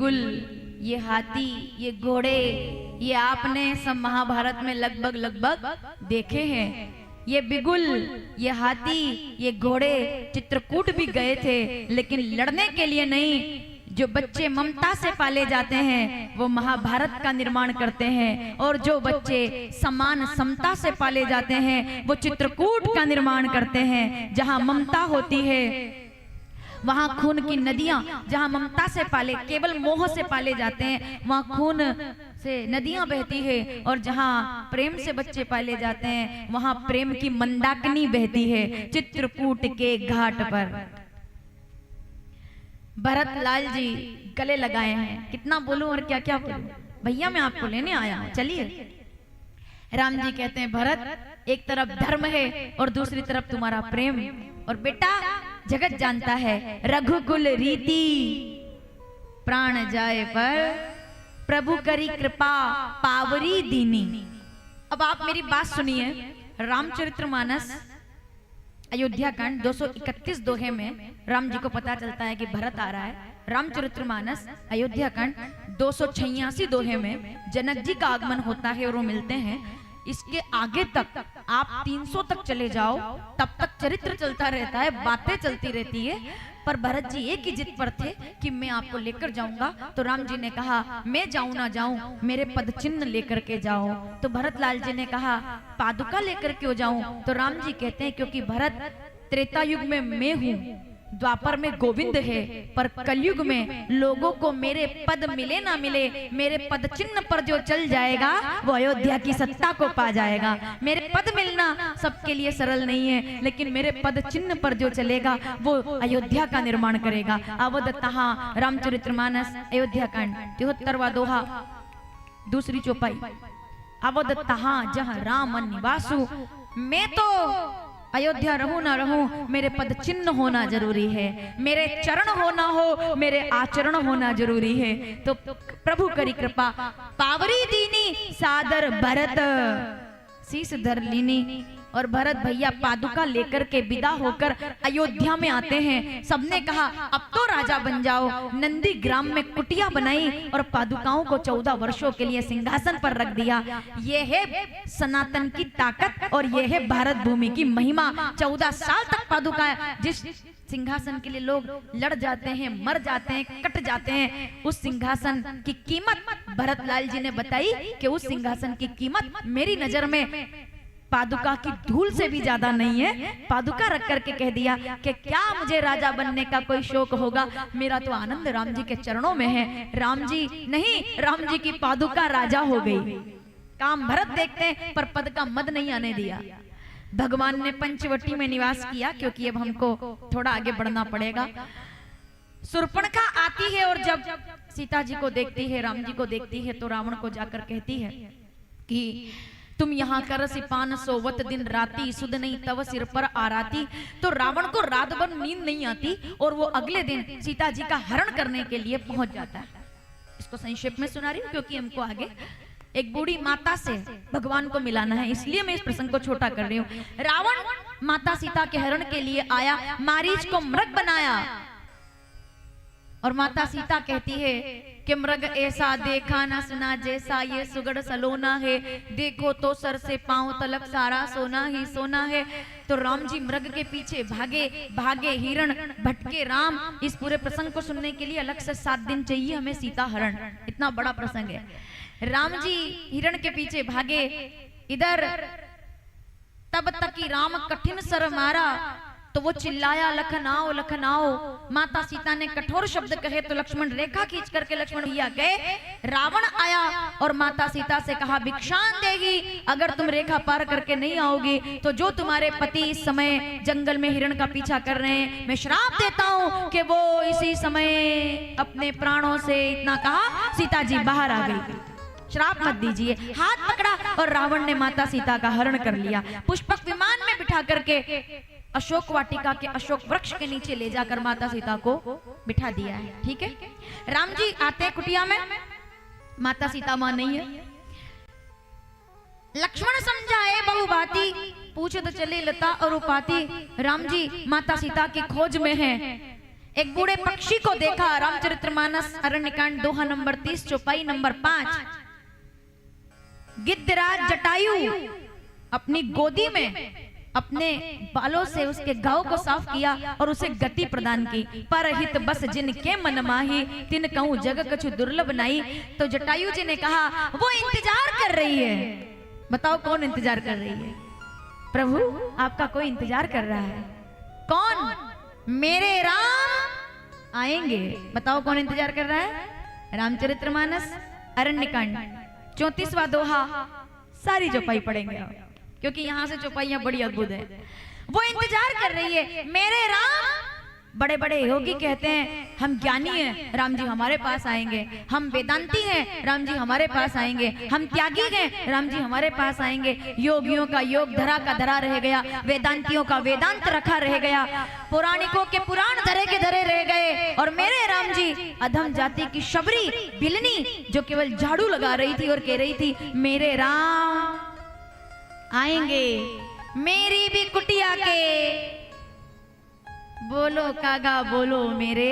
बिगुल, ये हाथी, ये घोड़े, ये आपने सब महाभारत में लगभग देखे हैं। ये बिगुल, ये हाथी, ये घोड़े चित्रकूट भी गए थे, लेकिन लड़ने के लिए नहीं। जो बच्चे ममता से पाले जाते हैं वो महाभारत का निर्माण करते हैं, और जो बच्चे समान समता से पाले जाते हैं वो चित्रकूट का निर्माण करते हैं। जहां ममता होती है वहां खून की नदियां, जहां ममता से पाले, केवल मोह से पाले जाते हैं वहां खून से नदियां बहती है, और जहां प्रेम से बच्चे पाले जाते हैं वहां प्रेम की मंदाकिनी बहती है। चित्रकूट के घाट पर भरत लाल जी गले लगाए हैं। कितना बोलूं और क्या क्या बोलूं, भैया मैं आपको लेने आया हूं, चलिए। राम जी कहते हैं भरत, एक तरफ धर्म है और दूसरी तरफ तुम्हारा प्रेम, और बेटा जगत जानता है रघुकुल रीति, प्राण जाए पर प्रभु करी कृपा पावरी दीनी। अब आप मेरी बात सुनिए। रामचरितमानस अयोध्या कांड 231 दोहे में राम जी को पता चलता है कि भरत आ रहा है। रामचरितमानस अयोध्या कांड 286 दोहे में जनक जी का आगमन होता है और वो मिलते हैं। इसके आगे तक आप 300 तक चले जाओ, तब तक चरित्र चलता रहता है, बातें चलती रहती है। पर भरत जी एक ही जिद पर थे कि मैं आपको लेकर जाऊंगा। तो राम जी ने कहा मैं जाऊं ना जाऊं, मेरे पद चिन्ह लेकर के जाओ। तो भरत लाल जी ने कहा पादुका लेकर क्यों जाऊं? तो राम जी कहते हैं क्योंकि भरत त्रेता युग में मैं हूं, द्वापर में गोविंद है, पर कलयुग में लोगों को मेरे पद मिले ना मिले, मेरे पद चिन्ह पर जो चल जाएगा वो अयोध्या की सत्ता को पा जाएगा। मेरे पद मिलना सबके लिए सरल नहीं है, लेकिन मेरे पद चिन्ह पर जो चलेगा वो अयोध्या का निर्माण करेगा। अवध तहां, रामचरितमानस अयोध्या कांड 73वां दोहा, दूसरी चौपाई। अवध तहां जहां राम निवासु, मैं तो अयोध्या रहूं ना रहूं, मेरे पद चिन्ह होना जरूरी है, मेरे चरण होना हो, मेरे आचरण होना जरूरी है। तो प्रभु करी कृपा पावरी दीनी, सादर भरत शीश धर लीनी। और भरत भैया पादुका लेकर के विदा होकर अयोध्या में आते हैं। सबने कहा अब तो राजा बन जाओ। नंदी ग्राम में कुटिया बनाई और पादुकाओं को 14 वर्षों के लिए सिंहासन पर रख दिया। ये है सनातन की ताकत और ये है भारत भूमि की महिमा। 14 साल तक पादुका, जिस सिंहासन के लिए लोग लड़ जाते हैं, मर जाते हैं, कट जाते हैं, उस सिंहासन की कीमत भरत लाल जी ने बताई कि उस सिंहासन की कीमत मेरी नजर में पादुका की धूल से भी ज्यादा नहीं है। पादुका रख करके कह दिया कि क्या मुझे राजा बनने का कोई शौक होगा, मेरा तो आनंद राम जी के चरणों में है। राम जी नहीं, राम जी की पादुका राजा हो गई। काम भरत देखते हैं पर पद का मद नहीं आने दिया। भगवान ने पंचवटी में निवास किया, क्योंकि अब हमको थोड़ा आगे बढ़ना पड़ेगा। शूर्पणखा आती है और जब सीता जी को देखती है, राम जी को देखती है, तो रावण को जाकर कहती है कि तुम यहाँ करसी पान सोवत दिन राती, सुध नहीं तव सिर पर आराती। तो रावण को रात भर नींद नहीं आती और वो अगले दिन सीता जी का हरण करने के लिए पहुंच जाता है। इसको संक्षेप में सुना रही हूँ क्योंकि हमको आगे एक बूढ़ी माता से भगवान को मिलाना है, इसलिए मैं इस प्रसंग को छोटा कर रही हूँ। रावण माता सीता के हरण के लिए आया, मारीच को मृग बनाया और माता सीता कहती है कि मृग ऐसा देखा ना सुना जैसा ये सुगढ़ सलोना है, देखो तो सर से पांव तलक सारा सोना ही सोना है। तो राम जी मृग के पीछे भागे भागे, हिरण भटके राम। इस पूरे प्रसंग को सुनने के लिए अलग से 7 दिन चाहिए हमें, सीता हरण इतना बड़ा प्रसंग है। राम जी हिरण के पीछे भागे इधर, तब तक कि राम कठिन सर मारा तो वो चिल्लाया लखनाओ लखनाओ। माता सीता ने कठोर शब्द कहे तो लक्ष्मण रेखा खींच करके लक्ष्मण भैया गए। रावण आया और माता सीता से कहा भिक्षान देगी, अगर तुम रेखा पार करके नहीं आओगी तो जो तुम्हारे पति इस समय जंगल में हिरण का पीछा कर रहे हैं, मैं श्राप देता हूं कि वो इसी समय अपने प्राणों से, इतना कहा सीता जी बाहर आ गई। श्राप मत दीजिए। हाथ पकड़ा और रावण ने माता सीता का हरण कर लिया। पुष्पक विमान में बिठा करके अशोक वाटिका के अशोक वृक्ष के नीचे ले जाकर माता सीता को बिठा दिया है। ठीक है, राम जी आते कुटिया में, माता सीता मां नहीं है। लक्ष्मण समझाए बहुबाती, पूछे तो चले लता और उपाती। राम जी माता सीता की खोज में है। एक बूढ़े पक्षी को देखा। रामचरितमानस अरण्यकांड दोहा नंबर 30 चौपाई नंबर 5। गिद्धराज जटायु अपनी गोदी में अपने बालों से उसके घाव को साफ किया और उसे गति प्रदान की। परहित बस जिनके मन माही तिन कहूं जग कछु दुर्लभ नहीं। तो जटायु जी ने कहा वो इंतजार कर रही है। बताओ कौन इंतजार कर रही है? प्रभु आपका कोई इंतजार कर रहा है। कौन? मेरे राम आएंगे। बताओ कौन इंतजार कर रहा है? रामचरितमानस अरण्यकांड 34वां दोहा सारी चौपाई पढ़ेंगे क्योंकि यहां से चौपाइयां बड़ी अद्भुत है। वो इंतजार कर रही है मेरे राम। बड़े बड़े योगी कहते हैं हम ज्ञानी हैं, राम जी हमारे पास आएंगे। हम वेदांती हैं, राम जी हमारे पास आएंगे। हम त्यागी हैं, राम जी हमारे पास आएंगे। योगियों का योग धरा का धरा रह गया, वेदांतियों का वेदांत रखा रह गया, पौराणिकों के पुराण धरे के धरे रह गए। और मेरे राम जी अधम जाति की शबरी बिलनी जो केवल झाड़ू लगा रही थी और कह रही थी मेरे राम आएंगे। मेरी भी कुटिया के बोलो कागा बोलो मेरे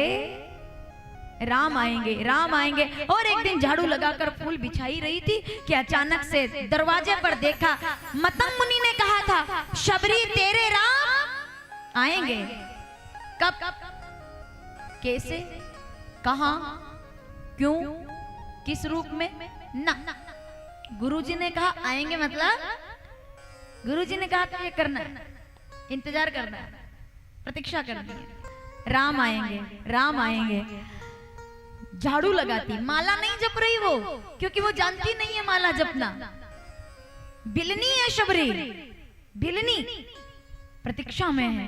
राम आएंगे, राम आएंगे। और एक दिन झाड़ू लगाकर फूल बिछाई रही थी कि अचानक से दरवाजे पर देखा। मतंग मुनि ने कहा था शबरी तेरे राम आएंगे। कब, कैसे, कहां, क्यों, किस रूप में? ना, गुरुजी ने कहा आएंगे मतलब गुरुजी ने कहा तो ये करना, इंतजार करना, प्रतीक्षा करनी है। राम आएंगे, राम आएंगे। झाड़ू लगाती, माला नहीं जप रही वो, क्योंकि वो जानती नहीं है माला जपना। बिलनी है शबरी, बिलनी प्रतीक्षा में है।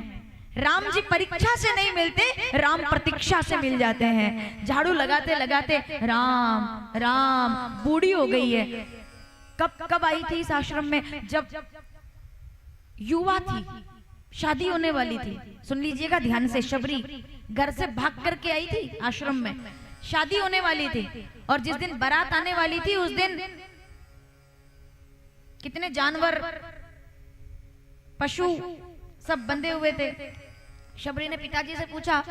राम जी परीक्षा से नहीं मिलते, राम प्रतीक्षा से मिल जाते हैं। झाड़ू लगाते लगाते राम राम बूढ़ी हो गई है। कब कब आई थी इस आश्रम में? जब युवा थी, शादी होने वाली थी। सुन लीजिएगा ध्यान से, शबरी घर से भाग करके आई थी आश्रम में, शादी होने वाली थी। और जिस दिन बारात आने वाली थी उस दिन कितने जानवर पशु सब बंधे हुए थे। शबरी ने पिताजी से पूछा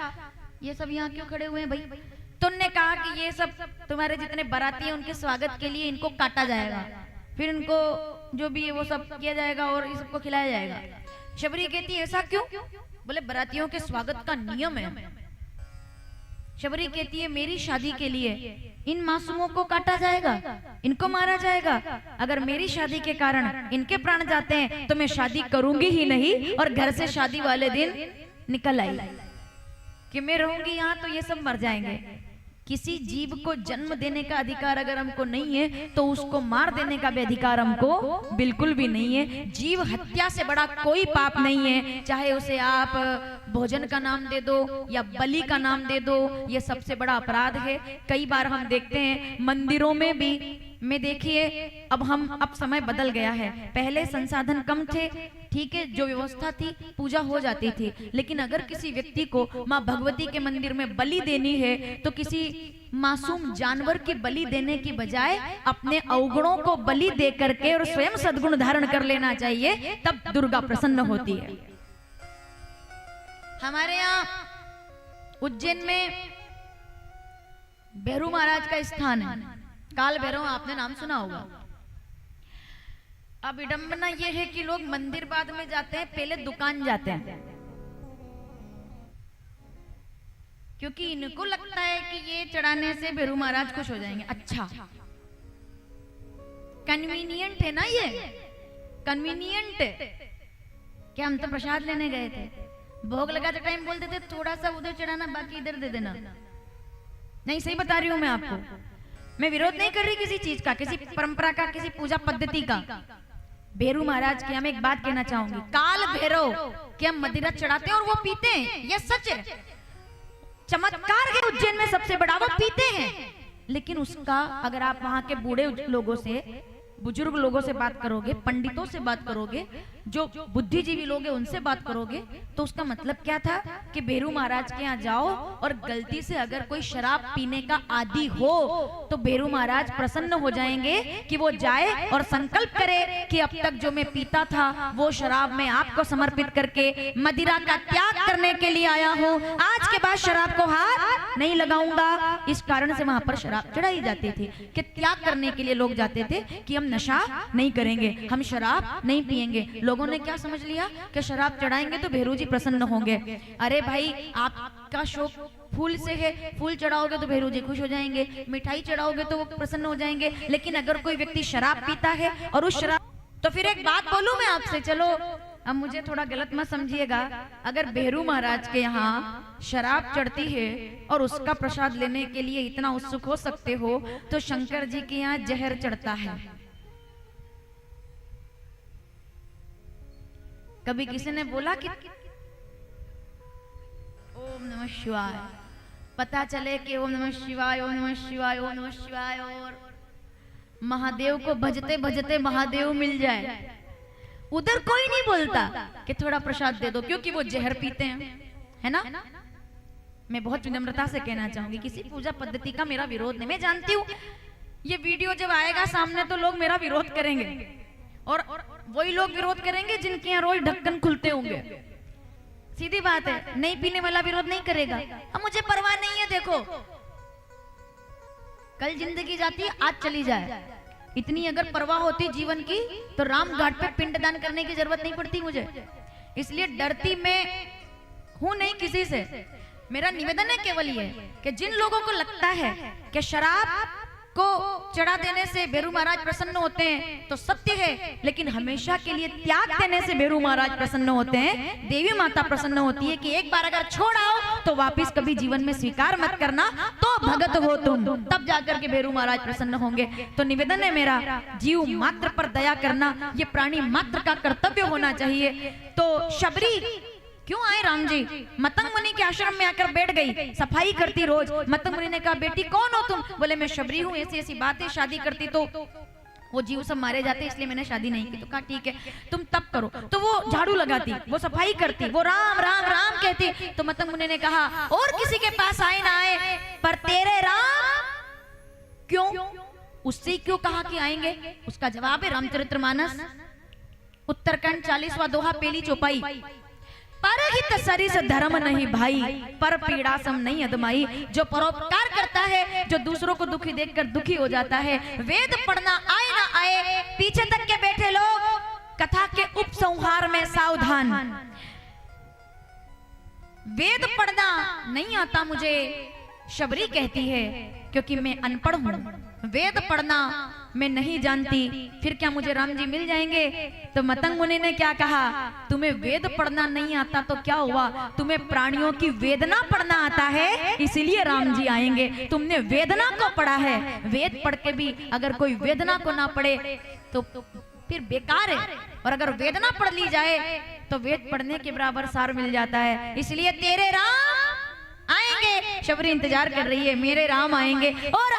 ये सब यहाँ क्यों खड़े हुए हैं भाई? तो उन्होंने कहा कि ये सब तुम्हारे जितने बाराती हैं उनके स्वागत के लिए इनको काटा जाएगा, फिर इनको जो भी है वो सब किया जाएगा और इस सबको खिलाया जाएगा। शबरी कहती है ऐसा क्यों? बोले बारातियों के स्वागत का नियम है। शबरी कहती है मेरी शादी के लिए इन मासूमों को काटा जाएगा, इनको मारा जाएगा। अगर मेरी शादी के कारण इनके प्राण जाते हैं तो मैं शादी करूंगी ही नहीं और घर से शादी वाले दिन निकल आई कि मैं रहूंगी यहाँ तो ये सब मर जाएंगे। किसी जीव को जन्म देने का अधिकार अगर हमको नहीं है तो उसको मार देने का भी अधिकार हमको बिल्कुल भी नहीं है। जीव हत्या से बड़ा कोई पाप नहीं है, चाहे उसे आप भोजन का नाम दे दो या बलि का नाम दे दो, ये सबसे बड़ा अपराध है। कई बार हम देखते हैं मंदिरों में भी में देखिए, अब समय बदल गया है। पहले संसाधन कम थे, ठीक है, जो व्यवस्था थी पूजा हो जाती थी, लेकिन अगर किसी व्यक्ति को माँ भगवती के मंदिर में बलि देनी है तो किसी मासूम जानवर की बलि देने की बजाय अपने अवगुणों को बलि दे करके और स्वयं सद्गुण धारण कर लेना चाहिए, तब दुर्गा प्रसन्न होती है। हमारे यहाँ उज्जैन में भैरू महाराज का स्थान है, काल भैरव, आपने नाम सुना होगा। अब विडंबना यह है कि लोग मंदिर बाद में जाते हैं, पहले दुकान जाते हैं, क्योंकि इनको लगता है कि ये चढ़ाने से भैरू महाराज खुश हो जाएंगे। अच्छा, कन्वीनियंट है ना, ये कन्वीनियंट है। क्या हम तो प्रसाद लेने गए थे, भोग लगाते टाइम बोलते थे थोड़ा सा उधर चढ़ाना, बाकी इधर दे देना। नहीं, सही बता रही हूं मैं आपको, मैं विरोध नहीं कर रही किसी चीज का, किसी परंपरा का, किसी पूजा पद्धति का। भैरू महाराज के हम एक बात कहना चाहूंगी, काल भैरव के हम मदिरा चढ़ाते हैं और वो पीते हैं, ये सच है, चमत्कार है उज्जैन में सबसे बड़ा, वो पीते हैं। लेकिन उसका अगर आप वहां के बूढ़े लोगों से, बुजुर्ग लोगों से बात करोगे, पंडितों से बात करोगे, जो बुद्धिजीवी लोग हैं उनसे बात करोगे तो उसका मतलब क्या था कि बेरू महाराज के यहाँ जाओ और गलती से अगर कोई शराब पीने का आदी हो तो बेरू महाराज प्रसन्न हो जाएंगे कि वो जाए और संकल्प करे कि अब तक जो मैं पीता था वो शराब मैं आपको समर्पित करके मदिरा का त्याग करने के लिए आया हूँ, आज के बाद शराब को हाथ नहीं लगाऊंगा। इस कारण से वहां पर शराब चढ़ाई जाती थी कि त्याग करने के लिए लोग जाते थे कि हम नशा नहीं करेंगे, हम शराब नहीं पिएंगे। लोगों ने क्या समझ लिया कि शराब चढ़ाएंगे तो भेरू जी प्रसन्न होंगे। अरे भाई, आपका शौक फूल से है, फूल चढ़ाओगे तो भेरू जी खुश हो जाएंगे, मिठाई चढ़ाओगे तो वो प्रसन्न हो जाएंगे। लेकिन अगर कोई व्यक्ति शराब पीता है और उस शराब, तो फिर एक बात बोलूं मैं आपसे, चलो अब मुझे थोड़ा गलत मत समझिएगा, अगर भेरू महाराज के यहाँ शराब चढ़ती है और उसका प्रसाद लेने के लिए इतना उत्सुक हो सकते हो तो शंकर जी के यहाँ जहर चढ़ता है। कभी किसी ने बोला कि ओम नमः शिवाय, पता चले कि ओम नमः शिवाय, ओम नमः शिवाय, ओम नमः शिवाय और महादेव को भजते भजते महादेव मिल जाए, उधर कोई नहीं बोलता कि थोड़ा प्रसाद दे दो, क्योंकि वो जहर पीते हैं, है ना। मैं बहुत विनम्रता से कहना चाहूंगी, किसी पूजा पद्धति का मेरा विरोध नहीं, मैं जानती हूँ ये वीडियो जब आएगा सामने तो लोग मेरा विरोध करेंगे और वही लोग विरोध करेंगे जिनके यहाँ रोज ढक्कन खुलते होंगे। सीधी बात है, नहीं पीने वाला विरोध नहीं करेगा। अब मुझे परवाह नहीं है, देखो कल जिंदगी जाती है, आज चली जाए, इतनी अगर परवाह होती जीवन की तो राम घाट पे पिंडदान करने की जरूरत नहीं पड़ती मुझे। इसलिए डरती मैं हूं नहीं किसी से। मेरा निवेदन है केवल ये कि जिन लोगों को लगता है कि शराब को चढ़ा देने से भेरू महाराज प्रसन्न होते हैं तो सत्य है, लेकिन हमेशा के लिए त्याग देने से भेरू महाराज प्रसन्न होते हैं। देवी माता प्रसन्न होती है कि एक बार अगर छोड़ आओ तो वापिस कभी जीवन में स्वीकार मत करना, तो भगत हो तुम, तब जाकर के भेरू महाराज प्रसन्न होंगे। तो निवेदन है मेरा, जीव मात्र पर दया करना ये प्राणी मात्र का कर्तव्य होना चाहिए। तो शबरी क्यों आए राम जी? मतंग मुनि के आश्रम में आकर बैठ गई, सफाई करती रोज। मतंग मुनि ने कहा, बेटी कौन हो तुम? बोले मैं शबरी हूँ, ऐसी ऐसी बात है, शादी करती तो वो जीव सब मारे जाते इसलिए मैंने शादी नहीं की। तो कहा ठीक है तुम तब करो। तो वो झाड़ू लगाती, वो सफाई करती, वो राम राम राम कहती। तो मतंग मुनि ने कहा और किसी के पास आए ना आए पर तेरे राम क्यों, उससे क्यों कहा कि आएंगे? उसका जवाब है रामचरितमानस उत्तरकांड 40वां दोहा पहली चौपाई, परहित सरिस धर्म नहीं भाई, पर पीड़ा सम नहीं अदमाई। जो परोपकार करता है, जो दूसरों को दुखी देखकर दुखी हो जाता है, वेद पढ़ना आए ना आए, पीछे तक के बैठे लोग कथा के उपसंहार में सावधान। वेद पढ़ना नहीं आता मुझे, शबरी कहती है, क्योंकि मैं अनपढ़ हूं, वेद पढ़ना मैं नहीं जानती, फिर क्या मुझे राम जी मिल जाएंगे? तो मतंग मुनि ने क्या कहा, तुम्हें वेद पढ़ना नहीं आता तो क्या हुआ, तुम्हें प्राणियों की वेदना पढ़ना आता है इसीलिए राम जी आएंगे। तुमने वेदना को पढ़ा है, वेद पढ़ के भी अगर कोई वेदना को ना पढ़े तो फिर बेकार है, और अगर वेदना पढ़ ली जाए तो वेद पढ़ने के बराबर सार मिल जाता है। इसलिए तेरे राम आएंगे, शबरी इंतजार कर रही है, मेरे राम आएंगे और